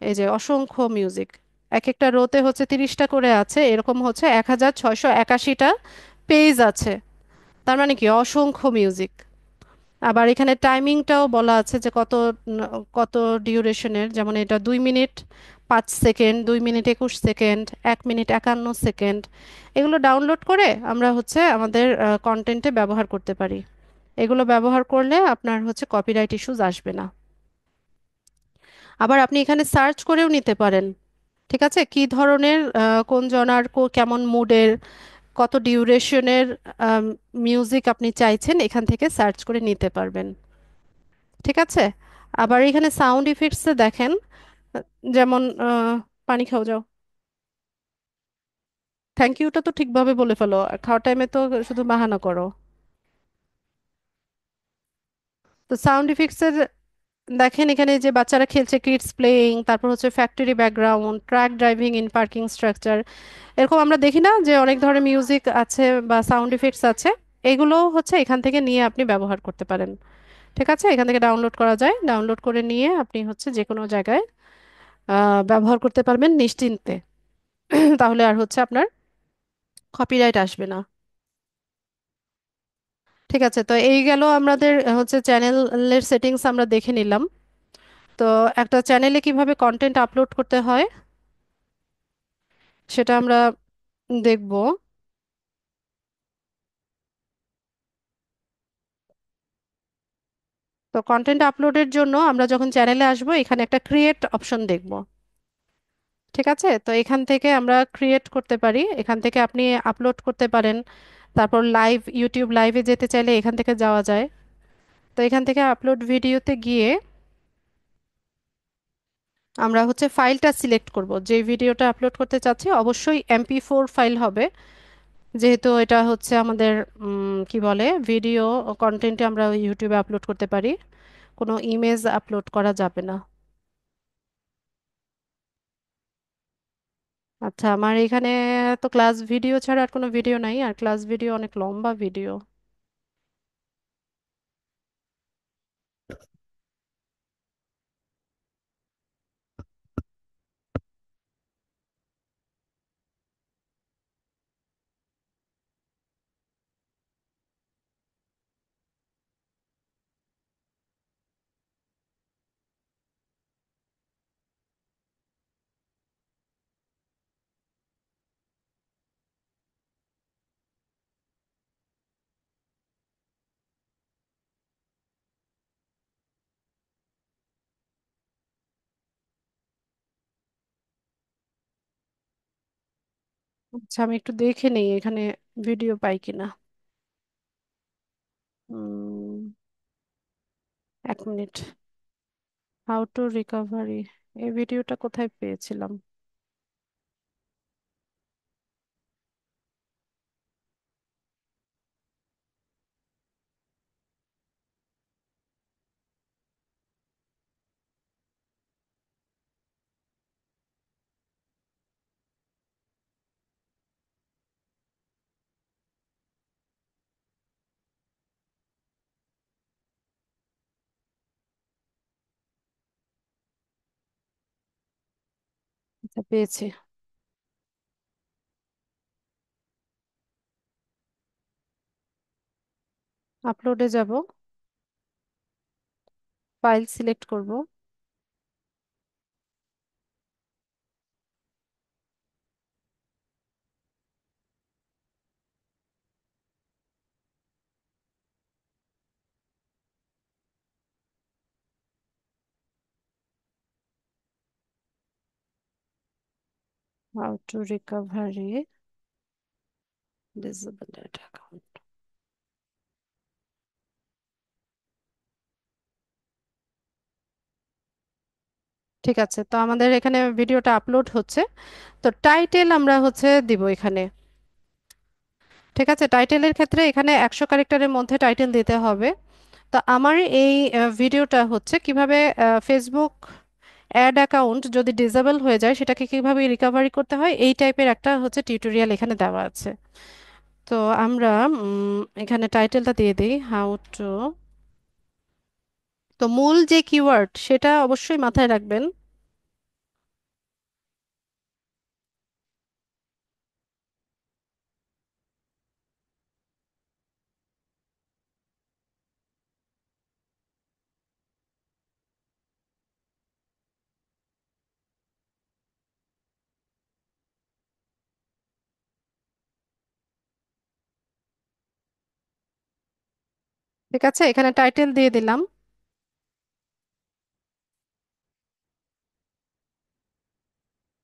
এই যে অসংখ্য মিউজিক, এক একটা রোতে হচ্ছে 30টা করে আছে, এরকম হচ্ছে 1681টা পেজ আছে। তার মানে কি অসংখ্য মিউজিক। আবার এখানে টাইমিংটাও বলা আছে যে কত ডিউরেশনের, যেমন এটা 2 minute 5 second, 2 minute 21 second, 1 minute 51 second. এগুলো ডাউনলোড করে আমরা হচ্ছে আমাদের কন্টেন্টে ব্যবহার করতে পারি। এগুলো ব্যবহার করলে আপনার হচ্ছে কপিরাইট ইস্যুস আসবে না। আবার আপনি এখানে সার্চ করেও নিতে পারেন। ঠিক আছে, কি ধরনের কোন জনার কেমন মুডের, কত ডিউরেশনের মিউজিক আপনি চাইছেন, এখান থেকে সার্চ করে নিতে পারবেন। ঠিক আছে। আবার এখানে সাউন্ড ইফেক্টসে দেখেন, আহ, যেমন পানি খাও যাও, থ্যাংক ইউটা তো ঠিকভাবে বলে ফেলো, আর খাওয়ার টাইমে তো শুধু বাহানা করো। তো সাউন্ড ইফেক্টসের দেখেন এখানে যে বাচ্চারা খেলছে, কিডস প্লেয়িং, তারপর হচ্ছে factory background, truck driving in parking structure, এরকম আমরা দেখি না যে অনেক ধরনের মিউজিক আছে বা সাউন্ড ইফেক্টস আছে। এগুলো হচ্ছে এখান থেকে নিয়ে আপনি ব্যবহার করতে পারেন। ঠিক আছে, এখান থেকে ডাউনলোড করা যায়, ডাউনলোড করে নিয়ে আপনি হচ্ছে যে কোনো জায়গায় ব্যবহার করতে পারবেন নিশ্চিন্তে। তাহলে আর হচ্ছে আপনার কপিরাইট আসবে না। ঠিক আছে, তো এই গেল আমাদের হচ্ছে চ্যানেলের সেটিংস আমরা দেখে নিলাম। তো একটা চ্যানেলে কিভাবে কন্টেন্ট আপলোড করতে হয় সেটা আমরা দেখব। তো কন্টেন্ট আপলোডের জন্য আমরা যখন চ্যানেলে আসবো এখানে একটা ক্রিয়েট অপশন দেখব। ঠিক আছে, তো এখান থেকে আমরা ক্রিয়েট করতে পারি, এখান থেকে আপনি আপলোড করতে পারেন। তারপর লাইভ, ইউটিউব লাইভে যেতে চাইলে এখান থেকে যাওয়া যায়। তো এখান থেকে আপলোড ভিডিওতে গিয়ে আমরা হচ্ছে ফাইলটা সিলেক্ট করব, যে ভিডিওটা আপলোড করতে চাচ্ছি অবশ্যই MP4 ফাইল হবে, যেহেতু এটা হচ্ছে আমাদের কি বলে ভিডিও কন্টেন্টে আমরা ইউটিউবে আপলোড করতে পারি, কোনো ইমেজ আপলোড করা যাবে না। আচ্ছা, আমার এখানে তো ক্লাস ভিডিও ছাড়া আর কোনো ভিডিও নাই, আর ক্লাস ভিডিও অনেক লম্বা ভিডিও। আচ্ছা, আমি একটু দেখে নেই এখানে ভিডিও পাই কিনা। 1 মিনিট। হাউ টু রিকভারি, এই ভিডিওটা কোথায় পেয়েছিলাম? আচ্ছা, পেয়েছি। আপলোডে যাব, ফাইল সিলেক্ট করব। How to recovery disable account. ঠিক আছে, তো আমাদের এখানে ভিডিওটা আপলোড হচ্ছে। তো টাইটেল আমরা হচ্ছে দিব এখানে। ঠিক আছে, টাইটেলের ক্ষেত্রে এখানে 100 ক্যারেক্টারের মধ্যে টাইটেল দিতে হবে। তো আমার এই ভিডিওটা হচ্ছে কিভাবে ফেসবুক অ্যাড অ্যাকাউন্ট যদি ডিসেবল হয়ে যায় সেটাকে কিভাবে রিকভারি করতে হয় এই টাইপের একটা হচ্ছে টিউটোরিয়াল এখানে দেওয়া আছে। তো আমরা এখানে টাইটেলটা দিয়ে দিই হাউ টু। তো মূল যে কিওয়ার্ড সেটা অবশ্যই মাথায় রাখবেন। ঠিক আছে, এখানে টাইটেল দিয়ে দিলাম।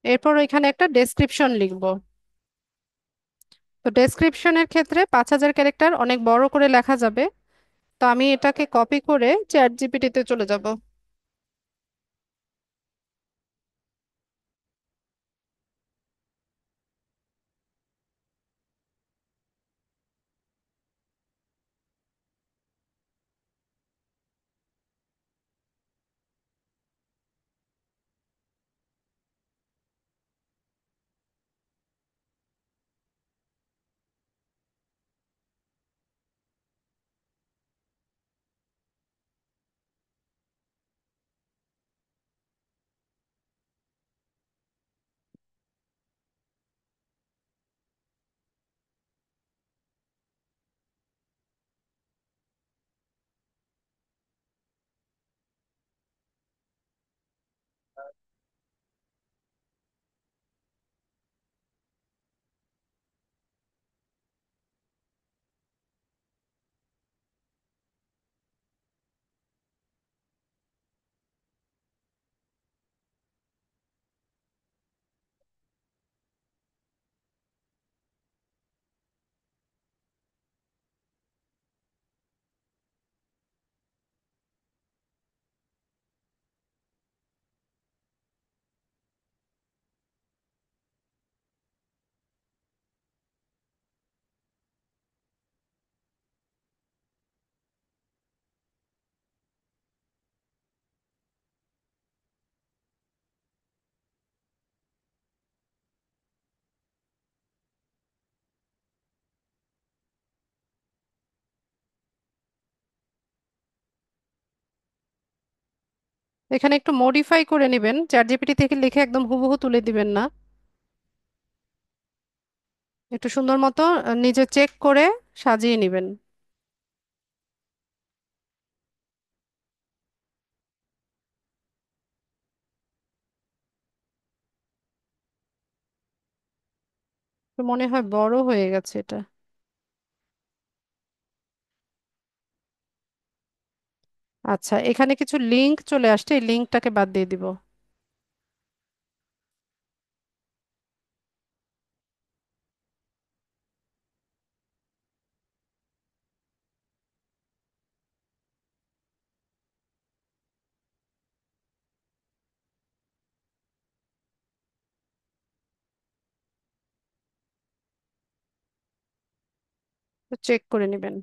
এরপর এখানে একটা ডেসক্রিপশন লিখব। তো ডেসক্রিপশনের ক্ষেত্রে 5000 ক্যারেক্টার অনেক বড় করে লেখা যাবে। তো আমি এটাকে কপি করে চ্যাট জিপিটিতে চলে যাব। এখানে একটু মডিফাই করে নেবেন, চ্যাট জিপিটি থেকে লিখে একদম হুবহু তুলে দিবেন না। একটু সুন্দর মতো নিজে চেক করে সাজিয়ে নেবেন। তো মনে হয় বড় হয়ে গেছে এটা। আচ্ছা, এখানে কিছু লিংক চলে আসছে, এই লিংকটাকে বাদ দিয়ে দিব। তো চেক করে নেবেন।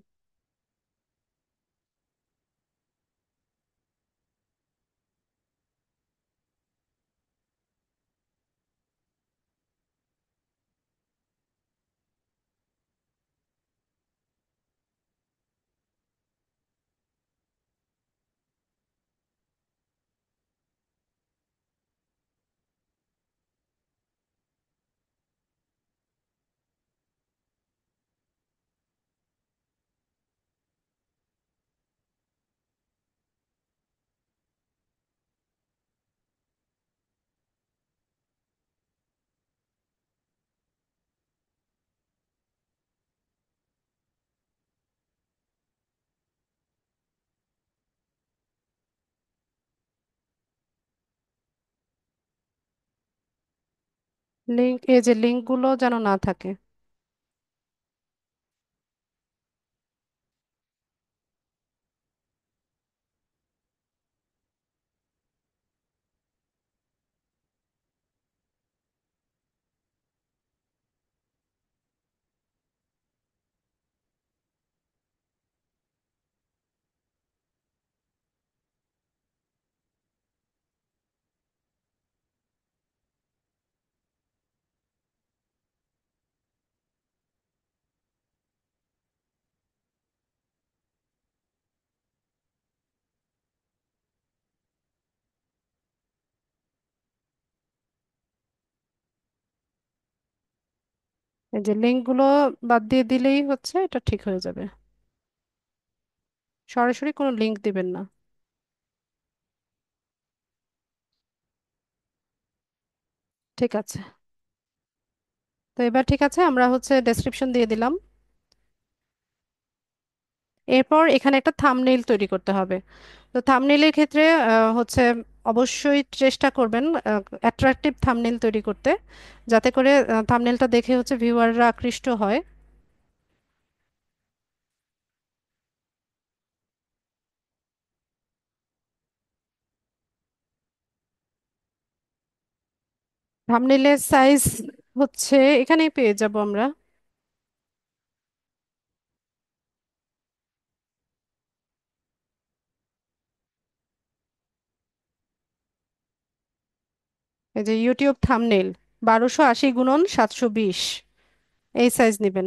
লিঙ্ক, এই যে লিঙ্কগুলো যেন না থাকে। এই যে লিঙ্কগুলো বাদ দিয়ে দিলেই হচ্ছে এটা ঠিক হয়ে যাবে। সরাসরি কোনো লিঙ্ক দিবেন না। ঠিক আছে। তো এবার ঠিক আছে, আমরা হচ্ছে ডেসক্রিপশন দিয়ে দিলাম। এরপর এখানে একটা থাম্বনেইল তৈরি করতে হবে। তো থাম্বনেইলের ক্ষেত্রে হচ্ছে অবশ্যই চেষ্টা করবেন অ্যাট্রাকটিভ থাম্বনেইল তৈরি করতে, যাতে করে থাম্বনেইলটা দেখে হচ্ছে ভিউয়াররা আকৃষ্ট হয়। থাম্বনেইলের সাইজ হচ্ছে এখানেই পেয়ে যাব আমরা। এই যে ইউটিউব থাম্বনেইল 1280 গুণন 720, এই সাইজ নেবেন।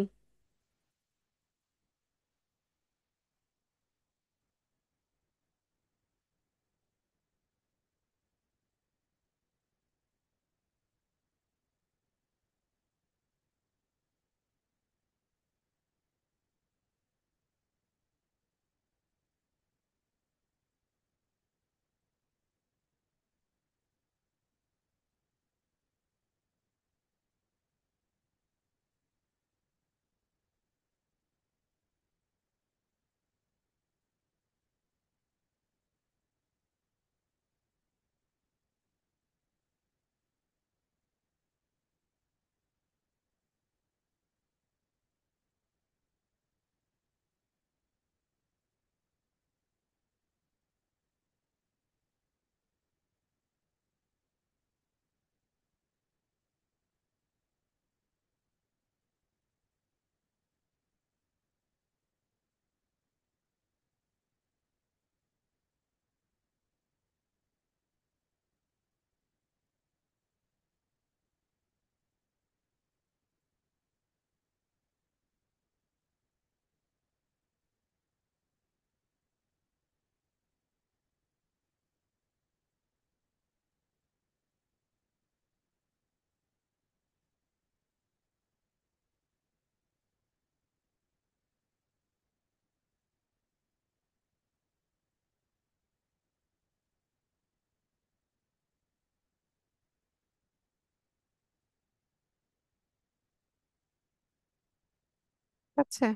আচ্ছা।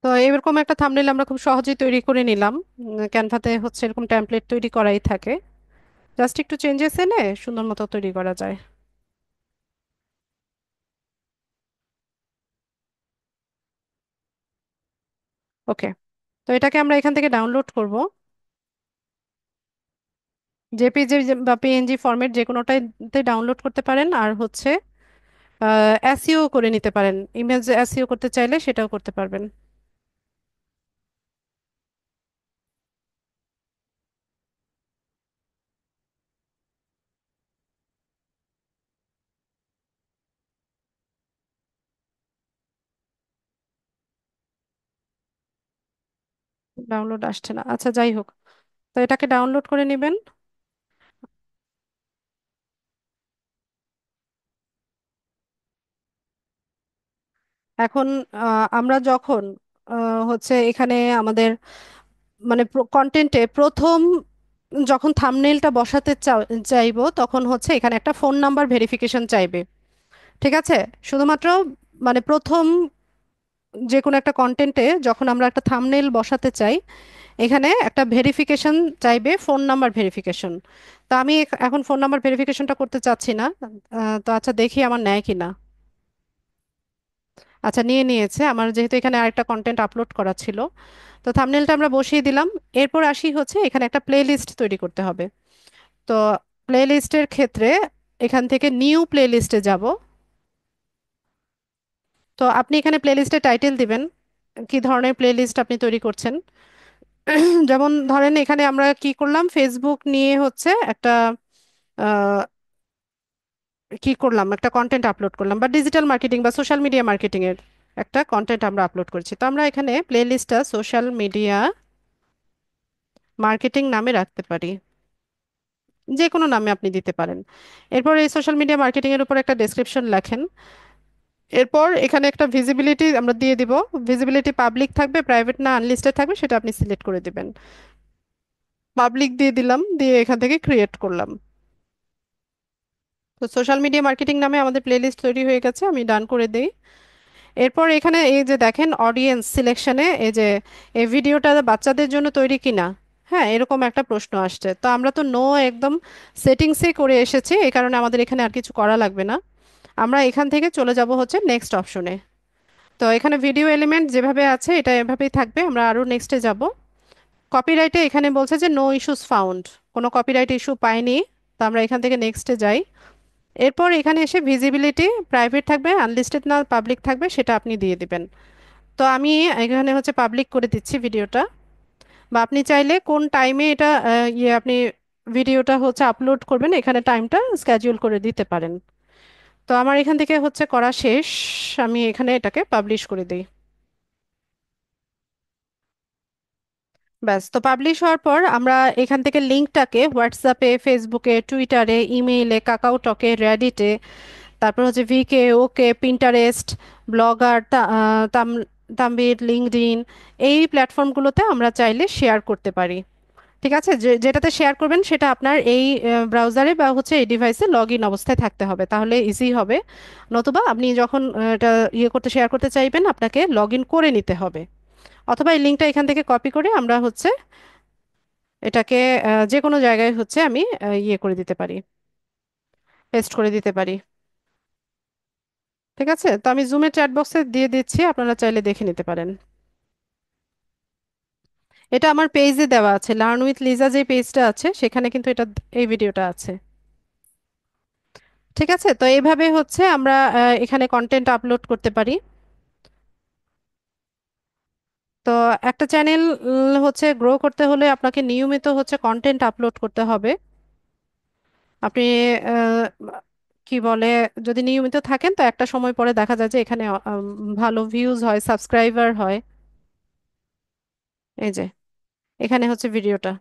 তো এরকম একটা থাম্বনেইল আমরা খুব সহজেই তৈরি করে নিলাম। ক্যানভাতে হচ্ছে এরকম টেমপ্লেট তৈরি করাই থাকে, জাস্ট একটু চেঞ্জেস এনে সুন্দর মতো তৈরি করা যায়। ওকে। তো এটাকে আমরা এখান থেকে ডাউনলোড করব। জেপিজি বা পিএনজি ফরম্যাট যে কোনোটাতে ডাউনলোড করতে পারেন, আর হচ্ছে এসইও করে নিতে পারেন। ইমেজ এসইও করতে চাইলে সেটাও করতে পারবেন। ডাউনলোড আসছে না, আচ্ছা যাই হোক। তো এটাকে ডাউনলোড করে নেবেন। এখন আমরা যখন হচ্ছে এখানে আমাদের মানে কন্টেন্টে প্রথম যখন থাম্বনেইলটা বসাতে চাইবো, তখন হচ্ছে এখানে একটা ফোন নাম্বার ভেরিফিকেশন চাইবে। ঠিক আছে। শুধুমাত্র প্রথম যে কোনো একটা কন্টেন্টে যখন আমরা একটা থাম্বনেইল বসাতে চাই, এখানে একটা ভেরিফিকেশন চাইবে, ফোন নাম্বার ভেরিফিকেশন। তো আমি এখন ফোন নাম্বার ভেরিফিকেশনটা করতে চাচ্ছি না। তো আচ্ছা দেখি আমার নেয় কিনা। আচ্ছা নিয়ে নিয়েছে আমার, যেহেতু এখানে আরেকটা কন্টেন্ট আপলোড করা ছিল। তো থাম্বনেলটা আমরা বসিয়ে দিলাম। এরপর আসি হচ্ছে এখানে একটা প্লে লিস্ট তৈরি করতে হবে। তো প্লে লিস্টের ক্ষেত্রে এখান থেকে নিউ প্লে লিস্টে যাব। তো আপনি এখানে প্লে লিস্টে টাইটেল দিবেন, কি ধরনের প্লে লিস্ট আপনি তৈরি করছেন। যেমন ধরেন এখানে আমরা কি করলাম, ফেসবুক নিয়ে হচ্ছে একটা আহ, কি করলাম, একটা কন্টেন্ট আপলোড করলাম, বা ডিজিটাল মার্কেটিং বা সোশ্যাল মিডিয়া মার্কেটিং এর একটা কন্টেন্ট আমরা আপলোড করছি। তো আমরা এখানে প্লে লিস্টটা সোশ্যাল মিডিয়া মার্কেটিং নামে রাখতে পারি, যে কোনো নামে আপনি দিতে পারেন। এরপর এই সোশ্যাল মিডিয়া মার্কেটিং এর উপর একটা ডেসক্রিপশন লেখেন। এরপর এখানে একটা ভিজিবিলিটি আমরা দিয়ে দিব। ভিজিবিলিটি পাবলিক থাকবে, প্রাইভেট না আনলিস্টেড থাকবে সেটা আপনি সিলেক্ট করে দিবেন। পাবলিক দিয়ে দিলাম, দিয়ে এখান থেকে ক্রিয়েট করলাম। তো সোশ্যাল মিডিয়া মার্কেটিং নামে আমাদের প্লেলিস্ট তৈরি হয়ে গেছে, আমি ডান করে দিই। এরপর এখানে এই যে দেখেন অডিয়েন্স সিলেকশনে এই যে এই ভিডিওটা বাচ্চাদের জন্য তৈরি কিনা, হ্যাঁ এরকম একটা প্রশ্ন আসছে। তো আমরা তো নো একদম সেটিংসে করে এসেছি, এই কারণে আমাদের এখানে আর কিছু করা লাগবে না। আমরা এখান থেকে চলে যাব হচ্ছে নেক্সট অপশনে। তো এখানে ভিডিও এলিমেন্ট যেভাবে আছে এটা এভাবেই থাকবে, আমরা আরও নেক্সটে যাব। কপিরাইটে এখানে বলছে যে নো ইস্যুস ফাউন্ড, কোনো কপিরাইট ইস্যু পাইনি। তো আমরা এখান থেকে নেক্সটে যাই। এরপর এখানে এসে ভিজিবিলিটি প্রাইভেট থাকবে আনলিস্টেড না পাবলিক থাকবে সেটা আপনি দিয়ে দিবেন। তো আমি এখানে হচ্ছে পাবলিক করে দিচ্ছি ভিডিওটা। বা আপনি চাইলে কোন টাইমে এটা আপনি ভিডিওটা হচ্ছে আপলোড করবেন এখানে টাইমটা স্কেডিউল করে দিতে পারেন। তো আমার এখান থেকে হচ্ছে করা শেষ, আমি এখানে এটাকে পাবলিশ করে দিই। ব্যাস, তো পাবলিশ হওয়ার পর আমরা এখান থেকে লিঙ্কটাকে হোয়াটসঅ্যাপে, ফেসবুকে, টুইটারে, ইমেইলে, কাকাওটকে, রেডিটে, তারপর হচ্ছে ভিকে, ওকে, পিন্টারেস্ট, ব্লগার, তাম্বির, লিঙ্কডইন, এই প্ল্যাটফর্মগুলোতে আমরা চাইলে শেয়ার করতে পারি। ঠিক আছে, যেটাতে শেয়ার করবেন সেটা আপনার এই ব্রাউজারে বা হচ্ছে এই ডিভাইসে লগ ইন অবস্থায় থাকতে হবে, তাহলে ইজি হবে। নতুবা আপনি যখন এটা শেয়ার করতে চাইবেন আপনাকে লগ ইন করে নিতে হবে। অথবা এই লিঙ্কটা এখান থেকে কপি করে আমরা হচ্ছে এটাকে যে কোনো জায়গায় হচ্ছে আমি করে দিতে পারি, পেস্ট করে দিতে পারি। ঠিক আছে, তো আমি জুমের চ্যাট বক্সে দিয়ে দিচ্ছি, আপনারা চাইলে দেখে নিতে পারেন। এটা আমার পেজে দেওয়া আছে, লার্ন উইথ লিজা যে পেজটা আছে সেখানে কিন্তু এটা, এই ভিডিওটা আছে। ঠিক আছে, তো এইভাবে হচ্ছে আমরা এখানে কন্টেন্ট আপলোড করতে পারি। তো একটা চ্যানেল হচ্ছে গ্রো করতে হলে আপনাকে নিয়মিত হচ্ছে কন্টেন্ট আপলোড করতে হবে। আপনি আহ, কি বলে, যদি নিয়মিত থাকেন তো একটা সময় পরে দেখা যায় যে এখানে ভালো ভিউজ হয়, সাবস্ক্রাইবার হয়। এই যে এখানে হচ্ছে ভিডিওটা।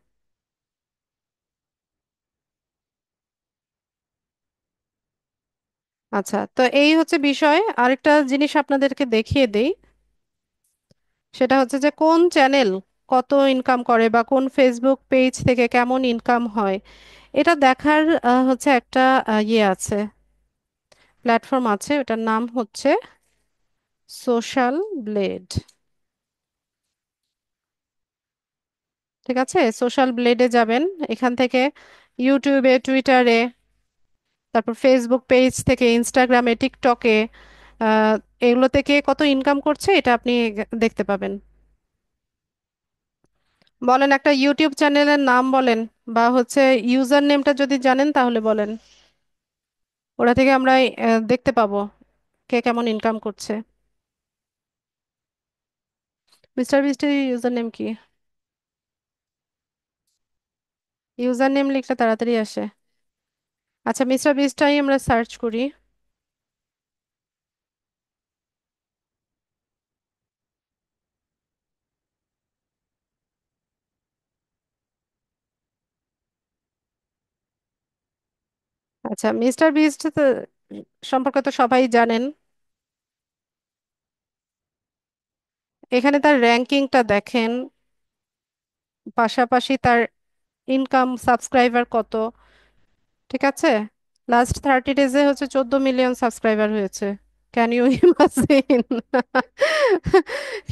আচ্ছা, তো এই হচ্ছে বিষয়। আরেকটা জিনিস আপনাদেরকে দেখিয়ে দেই, সেটা হচ্ছে যে কোন চ্যানেল কত ইনকাম করে বা কোন ফেসবুক পেজ থেকে কেমন ইনকাম হয়, এটা দেখার হচ্ছে একটা আছে, প্ল্যাটফর্ম আছে, ওটার নাম হচ্ছে সোশ্যাল ব্লেড। ঠিক আছে, সোশ্যাল ব্লেডে যাবেন। এখান থেকে ইউটিউবে, টুইটারে, তারপর ফেসবুক পেজ থেকে, ইনস্টাগ্রামে, টিকটকে, আহ, এগুলো থেকে কত ইনকাম করছে এটা আপনি দেখতে পাবেন। বলেন একটা ইউটিউব চ্যানেলের নাম বলেন, বা হচ্ছে ইউজার নেমটা যদি জানেন তাহলে বলেন, ওটা থেকে আমরা দেখতে পাবো কে কেমন ইনকাম করছে। মিস্টার বিস্টের ইউজার নেম কি? ইউজার নেম লিখলে তাড়াতাড়ি আসে। আচ্ছা মিস্টার বিস্টটাই আমরা সার্চ করি। আচ্ছা মিস্টার বিস্ট সম্পর্কে তো সবাই জানেন। এখানে তার র্যাঙ্কিংটা দেখেন, পাশাপাশি তার ইনকাম, সাবস্ক্রাইবার কত। ঠিক আছে, লাস্ট 30 ডেজে হচ্ছে 14 মিলিয়ন সাবস্ক্রাইবার হয়েছে। Can you imagine?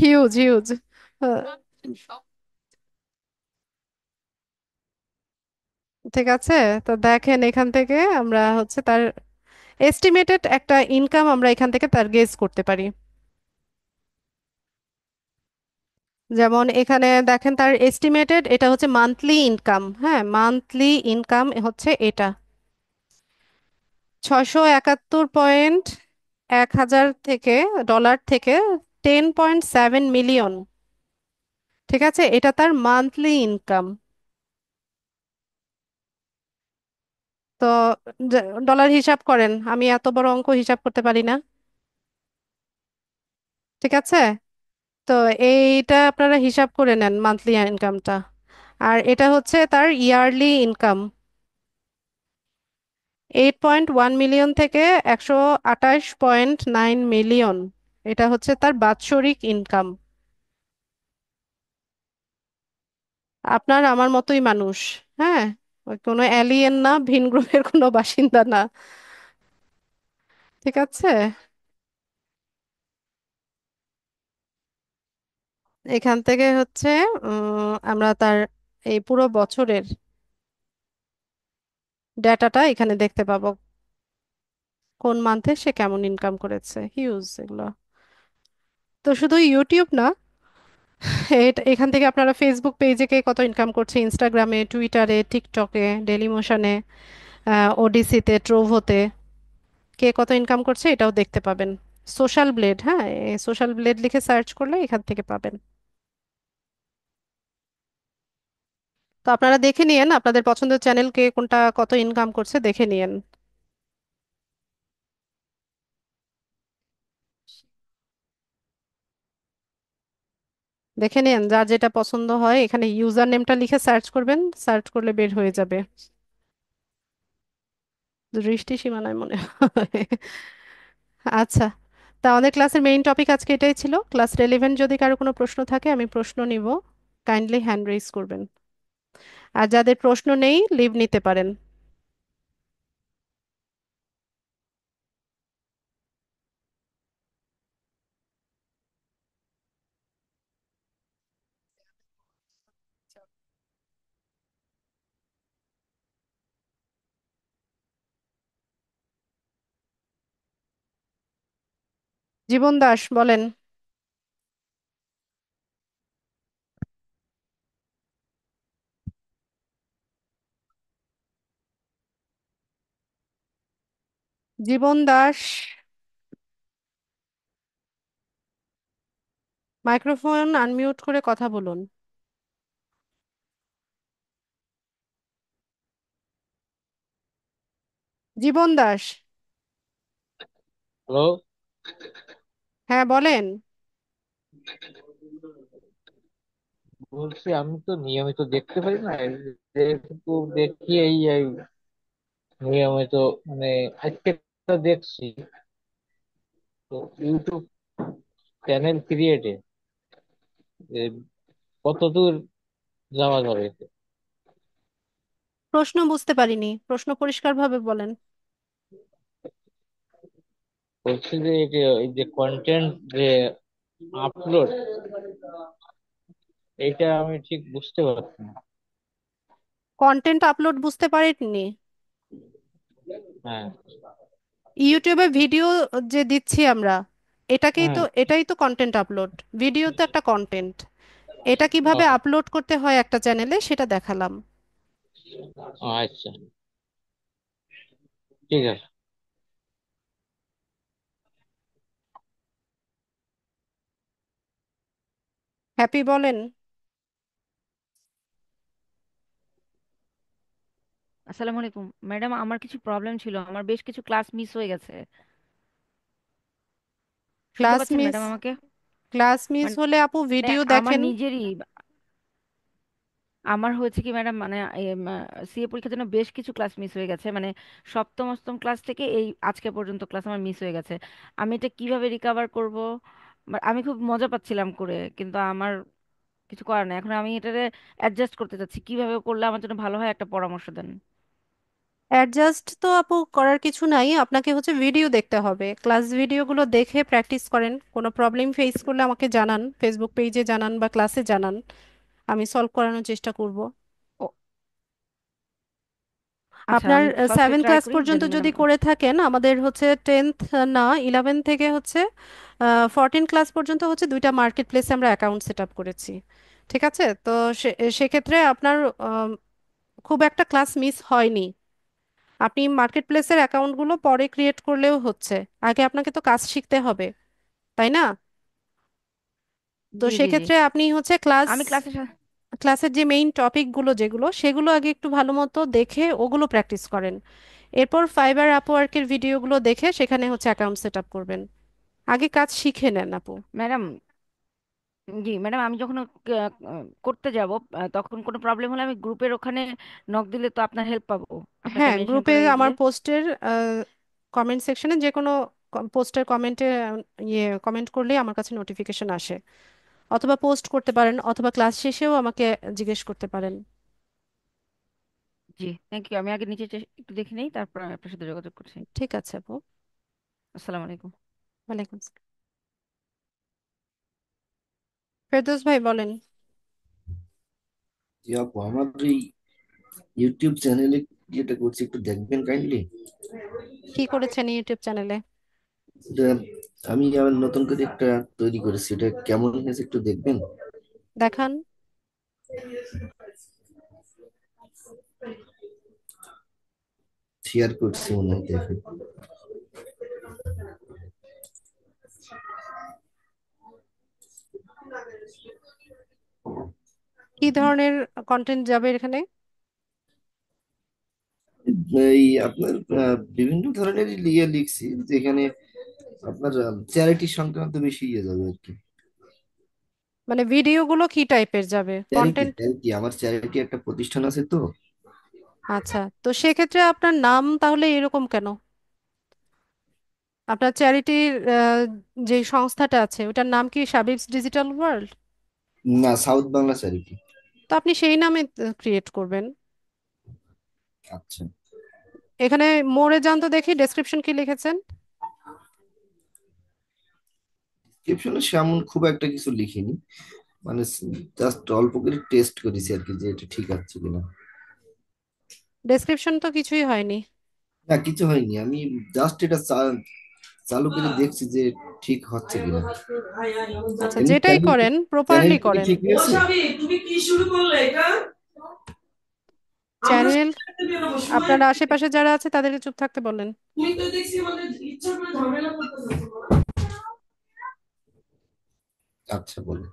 Huge huge. ঠিক আছে। তো দেখেন এখান থেকে আমরা হচ্ছে তার এস্টিমেটেড একটা ইনকাম আমরা এখান থেকে তার গেস করতে পারি। যেমন এখানে দেখেন তার এস্টিমেটেড এটা হচ্ছে মান্থলি ইনকাম, হ্যাঁ মান্থলি ইনকাম হচ্ছে এটা 671.1 হাজার থেকে ডলার থেকে 10.7 মিলিয়ন। ঠিক আছে, এটা তার মান্থলি ইনকাম। তো ডলার হিসাব করেন, আমি এত বড় অঙ্ক হিসাব করতে পারি না। ঠিক আছে, তো এইটা আপনারা হিসাব করে নেন মান্থলি ইনকামটা। আর এটা হচ্ছে তার ইয়ারলি ইনকাম 8.1 মিলিয়ন থেকে 128.9 মিলিয়ন। এটা হচ্ছে তার বাৎসরিক ইনকাম। আপনার আমার মতোই মানুষ, হ্যাঁ, ওই কোনো এলিয়েন না, ভিন গ্রহের কোনো বাসিন্দা না। ঠিক আছে, এখান থেকে হচ্ছে আমরা তার এই পুরো বছরের ডেটাটা এখানে দেখতে পাবো, কোন মান্থে সে কেমন ইনকাম করেছে, হিউজ এগুলো। তো শুধু ইউটিউব না, এখান থেকে আপনারা ফেসবুক পেজে কে কত ইনকাম করছে, ইনস্টাগ্রামে, টুইটারে, টিকটকে, ডেলিমোশনে, ওডিসিতে, ট্রোভোতে কে কত ইনকাম করছে এটাও দেখতে পাবেন। সোশ্যাল ব্লেড, হ্যাঁ, সোশ্যাল ব্লেড লিখে সার্চ করলে এখান থেকে পাবেন। তো আপনারা দেখে নিয়েন আপনাদের পছন্দের চ্যানেল কে কোনটা কত ইনকাম করছে দেখে নিয়েন। দেখে নিন যার যেটা পছন্দ হয়, এখানে ইউজার নেমটা লিখে সার্চ করবেন, সার্চ করলে বের হয়ে যাবে। দৃষ্টি সীমানায় মনে হয়। আচ্ছা, তা আমাদের ক্লাসের মেইন টপিক আজকে এটাই ছিল। ক্লাস রেলেভেন্ট যদি কারো কোনো প্রশ্ন থাকে আমি প্রশ্ন নিব, কাইন্ডলি হ্যান্ড রেইজ করবেন। আর যাদের প্রশ্ন নেই লিভ নিতে পারেন। জীবন দাস বলেন। জীবন দাস, মাইক্রোফোন আনমিউট করে কথা বলুন। জীবন দাস। হ্যালো। হ্যাঁ বলেন। বলছি আমি তো নিয়মিত দেখতে পারি না, যেটুকু দেখি এই নিয়মিত, মানে আজকে তো দেখছি। তো ইউটিউব চ্যানেল ক্রিয়েটে কত দূর যাওয়া যাবে? প্রশ্ন বুঝতে পারিনি, প্রশ্ন পরিষ্কারভাবে বলেন। বলছি যে এই যে কন্টেন্ট যে আপলোড, এটা আমি ঠিক বুঝতে পারছি না। কন্টেন্ট আপলোড বুঝতে পারেননি? হ্যাঁ। ইউটিউবে ভিডিও যে দিচ্ছি আমরা, হ্যাঁ। এটাই তো কন্টেন্ট আপলোড। ভিডিও তো একটা কন্টেন্ট। এটা কিভাবে ও, আপলোড করতে হয় একটা চ্যানেলে সেটা দেখালাম। আচ্ছা, ঠিক আছে। হ্যাপি বলেন। আসসালামু আলাইকুম ম্যাডাম, আমার কিছু প্রবলেম ছিল, আমার বেশ কিছু ক্লাস মিস হয়ে গেছে। শুনতে ক্লাস পাচ্ছেন মিস? ম্যাডাম আমাকে? ক্লাস মিস মানে হলে আপু ভিডিও আমার দেখেন। নিজেরই, আমার হয়েছে কি ম্যাডাম, মানে সিএ পরীক্ষার জন্য বেশ কিছু ক্লাস মিস হয়ে গেছে, মানে সপ্তম অষ্টম ক্লাস থেকে এই আজকে পর্যন্ত ক্লাস আমার মিস হয়ে গেছে। আমি এটা কিভাবে রিকভার করব? আমি খুব মজা পাচ্ছিলাম করে, কিন্তু আমার কিছু করার নেই এখন। আমি এটারে অ্যাডজাস্ট করতে চাচ্ছি, কিভাবে করলে আমার জন্য ভালো হয় একটা পরামর্শ দেন। অ্যাডজাস্ট তো আপু করার কিছু নাই, আপনাকে হচ্ছে ভিডিও দেখতে হবে, ক্লাস ভিডিওগুলো দেখে প্র্যাকটিস করেন। কোনো প্রবলেম ফেস করলে আমাকে জানান, ফেসবুক পেজে জানান বা ক্লাসে জানান, আমি সলভ করানোর চেষ্টা করব। আচ্ছা, আপনার আমি ফার্স্টে 7 ট্রাই ক্লাস করি, পর্যন্ত দেন যদি ম্যাডাম। করে থাকেন, আমাদের হচ্ছে 10th না 11 থেকে হচ্ছে 14 ক্লাস পর্যন্ত হচ্ছে দুইটা মার্কেট প্লেসে আমরা অ্যাকাউন্ট সেট আপ করেছি। ঠিক আছে, তো সেক্ষেত্রে আপনার আম, খুব একটা ক্লাস মিস হয়নি। আপনি মার্কেট প্লেসের অ্যাকাউন্টগুলো পরে ক্রিয়েট করলেও হচ্ছে, আগে আপনাকে তো কাজ শিখতে হবে, তাই না? তো জি জি জি। সেক্ষেত্রে আপনি হচ্ছে আমি ক্লাসে ক্লাসের যে মেইন টপিকগুলো যেগুলো সেগুলো আগে একটু ভালো মতো দেখে ওগুলো প্র্যাকটিস করেন। এরপর ফাইবার আপওয়ার্কের ভিডিওগুলো দেখে সেখানে হচ্ছে অ্যাকাউন্ট সেট আপ করবেন। আগে কাজ শিখে নেন আপু। ম্যাডাম, জি ম্যাডাম, আমি যখন করতে যাব, তখন কোনো প্রবলেম হলে আমি গ্রুপের ওখানে নক দিলে তো আপনার হেল্প পাবো, আপনাকে হ্যাঁ, মেনশন গ্রুপে করে আমার দিলে। পোস্টের কমেন্ট সেকশনে যে কোনো পোস্টের কমেন্টে কমেন্ট করলেই আমার কাছে নোটিফিকেশন আসে। অথবা পোস্ট করতে পারেন, অথবা ক্লাস শেষেও আমাকে জিজ্ঞেস করতে পারেন। জি, থ্যাংক ইউ। আমি আগে নিচে একটু দেখে নেই, তারপর আমি আপনার সাথে যোগাযোগ করছি। ঠিক আছে আপু। আসসালামু আলাইকুম। ওয়ালাইকুম আসসালাম। ফেরদৌস ভাই বলেন। জি আপু, আমার এই ইউটিউব চ্যানেলে যেটা করছি একটু দেখবেন কাইন্ডলি। কি করেছেন ইউটিউব চ্যানেলে? এটা আমি আবার নতুন করে একটা তৈরি করেছি, এটা কেমন হয়েছে একটু দেখবেন। দেখান। শেয়ার করছি মনে হয়, দেখেন। কি ধরনের কন্টেন্ট যাবে এখানে? এই আপনার বিভিন্ন ধরনের ইয়ে লিখছি, যেখানে আপনার চ্যারিটি সংক্রান্ত বেশি ইয়ে যাবে আর কি। মানে ভিডিওগুলো কি টাইপের যাবে, চ্যারিটি কন্টেন্ট? চ্যারিটি আমার চ্যারিটি একটা প্রতিষ্ঠান আছে তো। আচ্ছা, তো সেক্ষেত্রে আপনার নাম তাহলে এরকম কেন? আপনার চ্যারিটির যে সংস্থাটা আছে ওটার নাম কি সাবিবস ডিজিটাল ওয়ার্ল্ড? না, সাউথ বাংলা চ্যারিটি। তো আপনি সেই নামে ক্রিয়েট করবেন। আচ্ছা। এখানে মোড়ে যান তো দেখি ডেসক্রিপশন কি লিখেছেন। ডিসক্রিপশনে সেমন খুব একটা কিছু লিখিনি, মানে জাস্ট অল্প করে টেস্ট করেছি আর কি, যে এটা ঠিক আছে কিনা। ডেসক্রিপশন তো কিছুই হয়নি। না, কিছু হয়নি, আমি জাস্ট এটা চালু করে দেখছি যে ঠিক হচ্ছে কিনা। আচ্ছা, এমনি যেটাই চ্যানেল, করেন প্রপারলি চ্যানেলটা কি করেন। ঠিক হয়েছে? তুমি কি শুরু করলে এটা? আমরা চ্যানেল, সাথে বেরোবো সময় আপনার আছে। আশেপাশে যারা আছে তাদেরকে চুপ থাকতে বলেন। তুমি তো দেখছি আমাদের ইচ্ছা করে ঝামেলা করতে। আচ্ছা, বলো।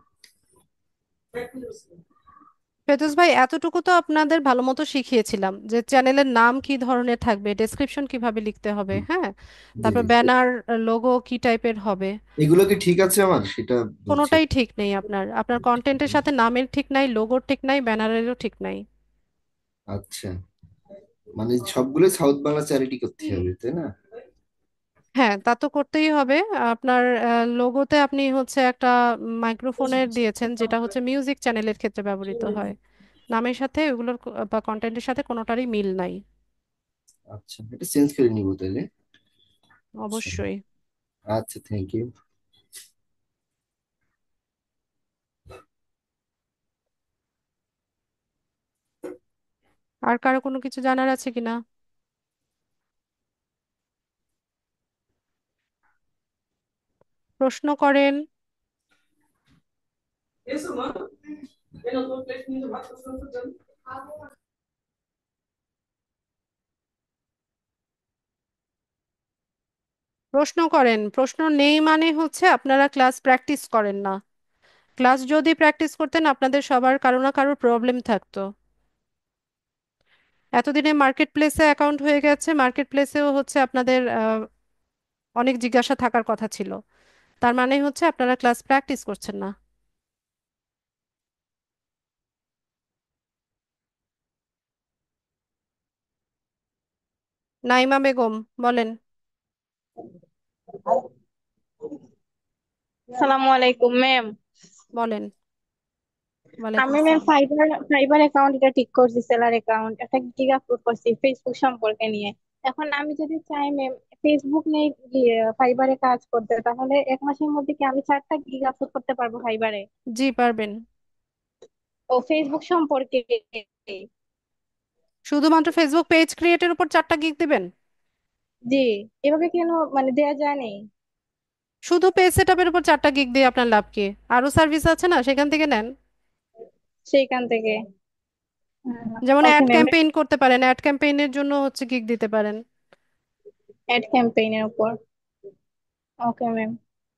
ফেরদৌস ভাই, এতটুকু তো আপনাদের ভালো মতো শিখিয়েছিলাম যে চ্যানেলের নাম কি ধরনের থাকবে, ডেসক্রিপশন কিভাবে লিখতে হবে, হ্যাঁ, জি তারপর জি। ব্যানার, লোগো কি টাইপের হবে। এগুলো কি ঠিক আছে আমার, সেটা বলছি। কোনোটাই ঠিক নেই আপনার, আপনার কন্টেন্টের সাথে নামের ঠিক নাই, লোগোর ঠিক নাই, ব্যানারেরও ঠিক নাই। আচ্ছা, মানে সবগুলো সাউথ বাংলা চ্যারিটি করতে হবে তাই না? হ্যাঁ, তা তো করতেই হবে। আপনার লোগোতে আপনি হচ্ছে একটা মাইক্রোফোনের দিয়েছেন, যেটা হচ্ছে মিউজিক চ্যানেলের ক্ষেত্রে ব্যবহৃত হয়। নামের সাথে ওগুলোর বা কন্টেন্টের সাথে কোনোটারই মিল নাই। আচ্ছা, এটা চেঞ্জ করে নিব তাহলে। আচ্ছা। অবশ্যই। আচ্ছা, থ্যাংক ইউ। আর কারো কোনো কিছু জানার আছে কিনা? প্রশ্ন করেন। এসো মা, এনো তোর প্লেট নিয়ে ভাত করতে যান। প্রশ্ন করেন, প্রশ্ন নেই মানে হচ্ছে আপনারা ক্লাস প্র্যাকটিস করেন না। ক্লাস যদি প্র্যাকটিস করতেন আপনাদের সবার কারো না কারো প্রবলেম থাকতো। এতদিনে মার্কেট প্লেসে অ্যাকাউন্ট হয়ে গেছে, মার্কেট প্লেসেও হচ্ছে আপনাদের অনেক জিজ্ঞাসা থাকার কথা ছিল। তার মানে হচ্ছে আপনারা ক্লাস প্র্যাকটিস করছেন না। নাইমা বেগম বলেন। আসসালামু আলাইকুম ম্যাম। বলেন। ওয়ালাইকুম আমি ম্যাম আসসালাম। ফাইবার ফাইবার অ্যাকাউন্ট এটা ঠিক করছি, সেলার অ্যাকাউন্ট একটা গিগ আপলোড করছি ফেসবুক সম্পর্কে নিয়ে। এখন আমি যদি চাই ম্যাম ফেসবুক নিয়ে ফাইবারে কাজ করতে, তাহলে 1 মাসের মধ্যে কি আমি 4টা গিগ আপলোড করতে পারবো ফাইবারে? জি পারবেন। ও ফেসবুক সম্পর্কে শুধুমাত্র ফেসবুক পেজ ক্রিয়েটের উপর 4টা গিগ দিবেন? জি, এভাবে কেন মানে দেয়া যায় নেই? শুধু পেজ সেটআপের উপর 4টা গিগ দিয়ে আপনার লাভ কি? আরো সার্ভিস আছে না, সেখান থেকে নেন। সেইখান থেকে। যেমন ওকে অ্যাড ম্যাম। ক্যাম্পেইন করতে পারেন, অ্যাড ক্যাম্পেইনের জন্য হচ্ছে গিগ দিতে পারেন। অ্যাড ক্যাম্পেইনের উপর। Okay ma'am,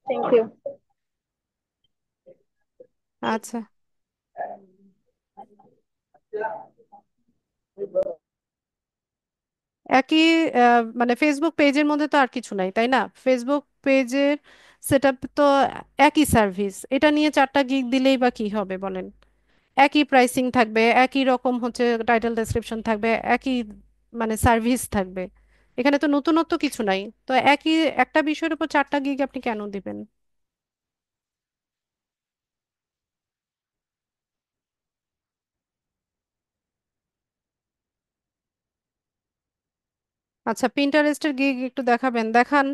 thank you. আচ্ছা, একই মানে ফেসবুক পেজের মধ্যে তো আর কিছু নাই, তাই না? ফেসবুক পেজের সেটআপ তো একই সার্ভিস, এটা নিয়ে 4টা গিগ দিলেই বা কি হবে বলেন? একই প্রাইসিং থাকবে, একই রকম হচ্ছে টাইটেল ডেসক্রিপশন থাকবে, একই মানে সার্ভিস থাকবে। এখানে তো নতুনত্ব কিছু নাই, তো একই একটা বিষয়ের উপর 4টা গিগ আপনি কেন দিবেন? আচ্ছা, পিন্টারেস্টের গিগ একটু দেখাবেন, দেখান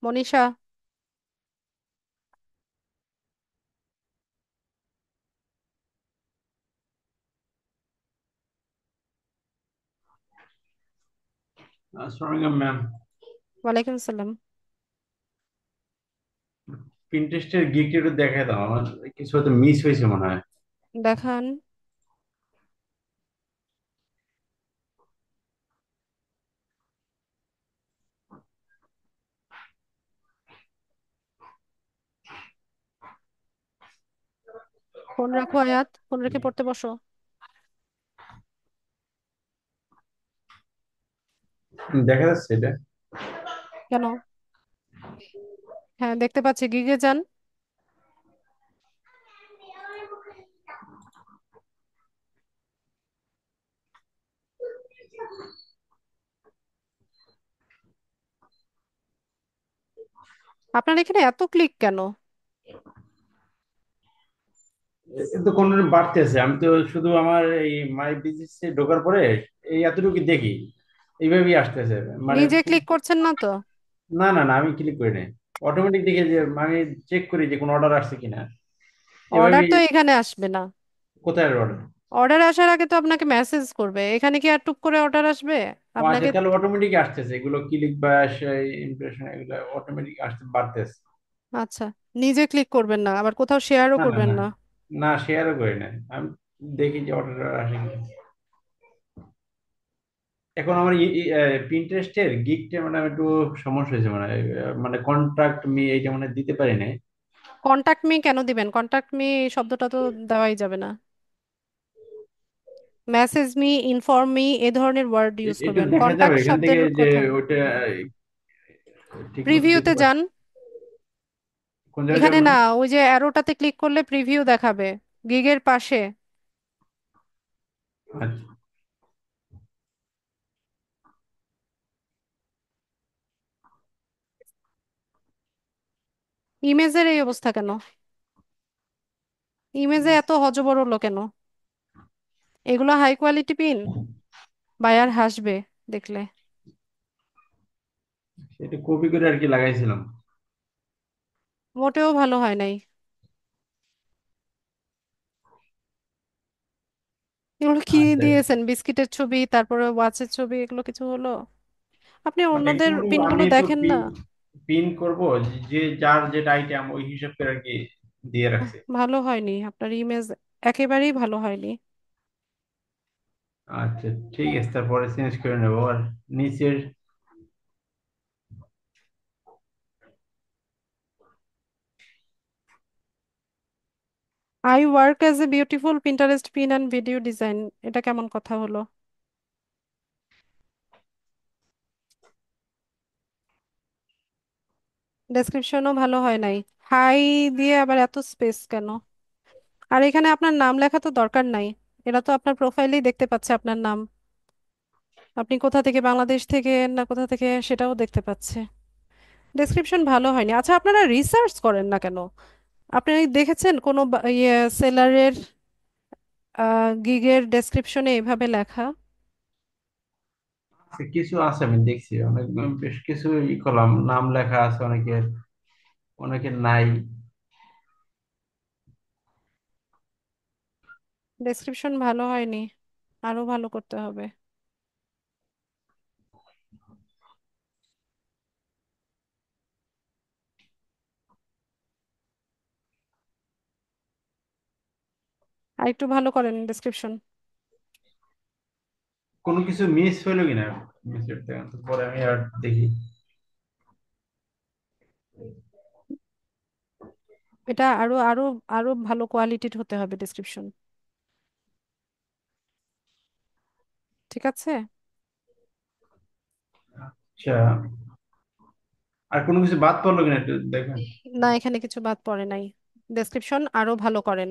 মনীষা। আসসালামু আলাইকুম ম্যাম। ওয়ালাইকুম আসসালাম। পিন্টারেস্টের গিগটা একটু দেখাই দাও, আমার কিছু হয়তো মিস হয়েছে মনে হয়। দেখান। ফোন রাখো আয়াত, ফোন রেখে পড়তে বসো। দেখা যাচ্ছে এটা? কেন? হ্যাঁ, দেখতে পাচ্ছি, গিগে যান। আপনার এখানে এত ক্লিক কেন? এ তো কোন বাড়তে আছে, আমি তো শুধু আমার এই মাই বিজনেসে ঢোকার পরে এই এতটুকু দেখি, এইভাবেই আসতেছে মানে। নিজে ক্লিক করছেন না তো? না না না, আমি ক্লিক করি নাই। অটোমেটিক দেখে যে আমি চেক করি যে কোনো অর্ডার আসছে কিনা, অর্ডার এভাবেই। তো এখানে আসবে না। কোথায় অর্ডার? অর্ডার আসার আগে তো আপনাকে মেসেজ করবে, এখানে কি আর টুক করে অর্ডার আসবে ও আচ্ছা, আপনাকে? তাহলে অটোমেটিক আসতেছে এগুলো, ক্লিক বা ইমপ্রেশন, এগুলো অটোমেটিক আসতে বাড়তেছে। আচ্ছা, নিজে ক্লিক করবেন না, আবার কোথাও শেয়ারও না না করবেন না, না। না শেয়ারও করি না আমি, দেখি যে অর্ডার আসে কিনা। এখন আমার পিন্টারেস্টের গিগটা মানে আমি একটু সমস্যা হয়েছে মানে, মানে কন্ট্রাক্ট মি এইটা মানে দিতে পারি না। কন্টাক্ট মি কেন দিবেন? কন্টাক্ট মি শব্দটা তো দেওয়াই যাবে না। মেসেজ মি, ইনফর্ম মি, এ ধরনের ওয়ার্ড ইউজ একটু করবেন, দেখা যাবে কন্টাক্ট এখান শব্দের থেকে যে কথা না। ওইটা ঠিক মতো দিতে প্রিভিউতে পারি? যান। কোন জায়গায় এখানে যাবো না, না? ওই যে অ্যারোটাতে ক্লিক করলে প্রিভিউ দেখাবে, গিগের পাশে। আচ্ছা, ইমেজের এই অবস্থা কেন? ইমেজে এত হযবরল কেন? এগুলো হাই কোয়ালিটি পিন, বায়ার হাসবে দেখলে। এটা কপি করে আর কি লাগাইছিলাম। মোটেও ভালো হয় নাই। এগুলো কি আচ্ছা, দিয়েছেন? বিস্কিটের ছবি, তারপরে ওয়াচের ছবি, এগুলো কিছু হলো? আপনি মানে অন্যদের একটু পিনগুলো আমি তো দেখেন না? পিন পিন করবো, যে যার যেটা আইটেম ওই হিসাব করে আর কি দিয়ে রাখছি। ভালো হয়নি আপনার ইমেজ, একেবারেই ভালো হয়নি। আচ্ছা, ঠিক আছে, তারপরে চেঞ্জ করে নেবো। আর নিচের I work as a beautiful Pinterest pin and video design, এটা কেমন কথা হলো? ডেসক্রিপশনও ভালো হয় নাই। হাই দিয়ে আবার এত স্পেস কেন? আর এখানে আপনার নাম লেখা তো দরকার নাই, এরা তো আপনার প্রোফাইলেই দেখতে পাচ্ছে আপনার নাম। আপনি কোথা থেকে, বাংলাদেশ থেকে না কোথা থেকে সেটাও দেখতে পাচ্ছে। ডেসক্রিপশন ভালো হয়নি। আচ্ছা, আপনারা রিসার্চ করেন না কেন? আপনি দেখেছেন কোনো ইয়ে সেলারের গিগের ডেসক্রিপশনে এভাবে লেখা? কিছু আছে, আমি দেখছি অনেক, বেশ কিছু ই করলাম, নাম লেখা আছে অনেকের, অনেকের নাই। ডেসক্রিপশন ভালো হয়নি। আরো ভালো করতে হবে। আর একটু ভালো করেন ডেসক্রিপশন। কোনো কিছু মিস হইলো কিনা, মিস করতে তো পরে আমি আর দেখি। এটা আরো আরো আরো ভালো কোয়ালিটির হতে হবে ডেসক্রিপশন। ঠিক আছে। আচ্ছা, আর কোনো কিছু বাদ পড়লো কিনা একটু দেখেন। না, এখানে কিছু বাদ পড়ে নাই। ডেসক্রিপশন আরো ভালো করেন।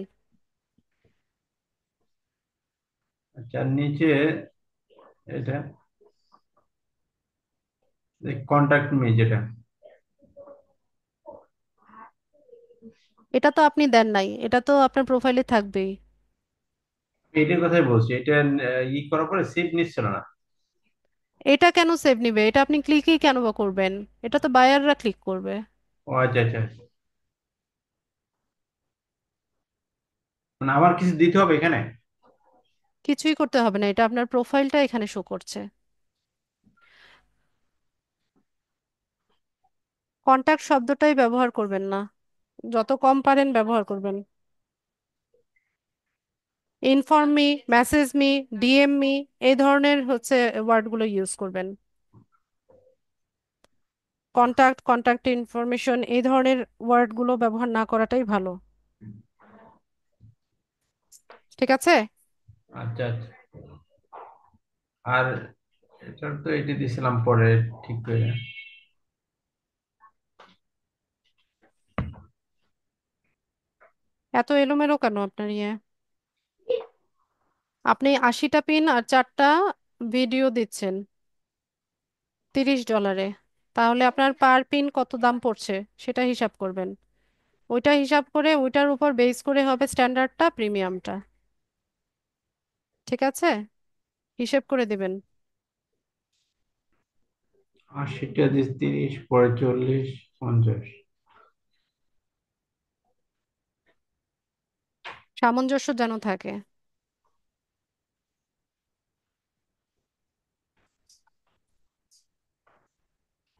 আচ্ছা, আর নিচে এটা কন্টাক্ট মি যেটা, এটা তো আপনি দেন নাই, এটা তো আপনার প্রোফাইলে থাকবেই। এইটার কথাই বলছি। এটা করার পরে সেভ নিচ্ছিল না। এটা কেন সেভ নিবে? এটা আপনি ক্লিকই কেন বা করবেন? এটা তো বায়াররা ক্লিক করবে। ও আচ্ছা আচ্ছা, মানে আমার কিছু দিতে হবে এখানে? কিছুই করতে হবে না, এটা আপনার প্রোফাইলটা এখানে শো করছে। কন্টাক্ট শব্দটাই ব্যবহার করবেন না, যত কম পারেন ব্যবহার করবেন। Inform me, message me, DM me, এই ধরনের হচ্ছে ওয়ার্ডগুলো ইউজ করবেন। কন্টাক্ট, কন্টাক্ট ইনফরমেশন, এই ধরনের ওয়ার্ডগুলো ব্যবহার না করাটাই ভালো। ঠিক আছে। আচ্ছা আচ্ছা। আর এটার তো এটি দিছিলাম পরে ঠিক করে। এত এলোমেলো কেন আপনার ইয়ে? আপনি 80টা পিন আর 4টা ভিডিও দিচ্ছেন $30, তাহলে আপনার পার পিন কত দাম পড়ছে সেটা হিসাব করবেন। ওইটা হিসাব করে ওইটার উপর বেস করে হবে স্ট্যান্ডার্ডটা, প্রিমিয়ামটা। ঠিক আছে, হিসেব করে দিবেন। 80টা দিস, 30 পরে 40, 50। সামঞ্জস্য যেন থাকে।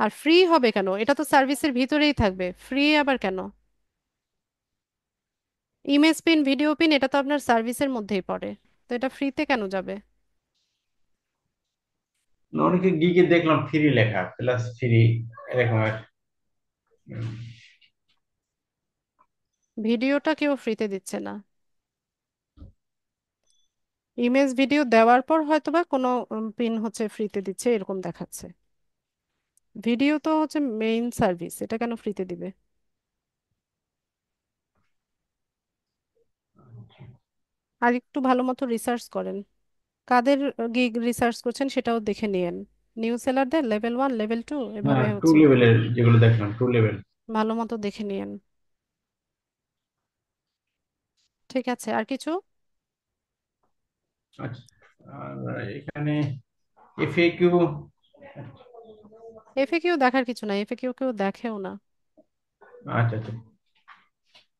আর ফ্রি হবে কেন? এটা তো সার্ভিসের ভিতরেই থাকবে, ফ্রি আবার কেন? ইমেজ পিন, ভিডিও পিন, এটা তো আপনার সার্ভিসের মধ্যেই পড়ে, তো এটা ফ্রিতে কেন যাবে? না, অনেকে গিগে দেখলাম ফ্রি লেখা, প্লাস ফ্রি এরকম উম, ভিডিওটা কেউ ফ্রিতে দিচ্ছে না। ইমেজ ভিডিও দেওয়ার পর হয়তোবা কোনো পিন হচ্ছে ফ্রিতে দিচ্ছে এরকম দেখাচ্ছে। ভিডিও তো হচ্ছে মেইন সার্ভিস, এটা কেন ফ্রিতে দিবে? আর একটু ভালো মতো রিসার্চ করেন, কাদের গিগ রিসার্চ করছেন সেটাও দেখে নিয়েন। নিউ সেলারদের লেভেল 1, লেভেল 2 হ্যাঁ, এভাবে টু হচ্ছে লেভেলের যেগুলো দেখলাম, টু লেভেল। ভালো মতো দেখে নিয়েন। ঠিক আছে, আর কিছু? আচ্ছা, আর এখানে এফএকিউ। এফএকিউ দেখার কিছু নাই, এফএকিউ কেউ দেখেও না। আচ্ছা আচ্ছা,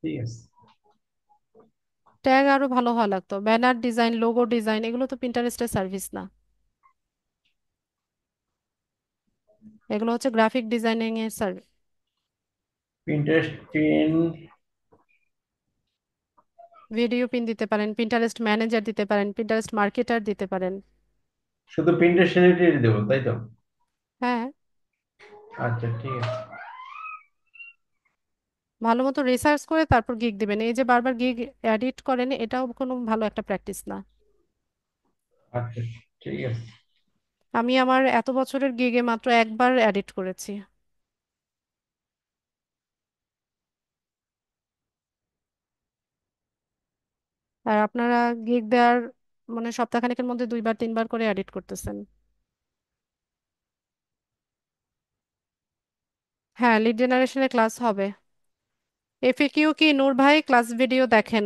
ঠিক আছে। ট্যাগ আরো ভালো হওয়া লাগতো, ব্যানার ডিজাইন, লোগো ডিজাইন, এগুলো তো পিন্টারেস্টের সার্ভিস না, এগুলো হচ্ছে গ্রাফিক ডিজাইনিং এর service. Pinterest pin. Video pin দিতে পারেন, পিন্টারেস্ট ম্যানেজার দিতে পারেন, পিন্টারেস্ট মার্কেটার দিতে পারেন। শুধু পিন্টারেস্ট রিলেটেড দেবো তাই তো? হ্যাঁ, আচ্ছা ঠিক আছে। ভালো মতো রিসার্চ করে তারপর গিগ দিবেন। এই যে বারবার গিগ এডিট করেন, এটাও কোনো ভালো একটা প্র্যাকটিস না। আচ্ছা ঠিক আছে। আমি আমার এত বছরের গিগে মাত্র একবার এডিট করেছি। আর আপনারা গিগ দেওয়ার মানে সপ্তাহখানেকের মধ্যে 2-3 বার করে এডিট করতেছেন। হ্যাঁ, লিড জেনারেশনের ক্লাস হবে। এফএকিউ কি নূর ভাই? ক্লাস ভিডিও দেখেন,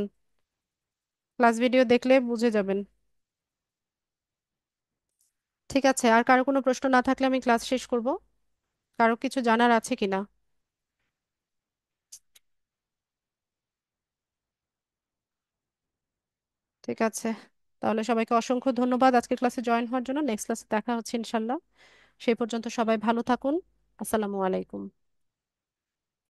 ক্লাস ভিডিও দেখলে বুঝে যাবেন। ঠিক আছে, আর কারো কোনো প্রশ্ন না থাকলে আমি ক্লাস শেষ করব। কারো কিছু জানার আছে কিনা? ঠিক আছে, তাহলে সবাইকে অসংখ্য ধন্যবাদ আজকে ক্লাসে জয়েন হওয়ার জন্য। নেক্সট ক্লাসে দেখা হচ্ছে ইনশাল্লাহ। সেই পর্যন্ত সবাই ভালো থাকুন। আসসালামু আলাইকুম।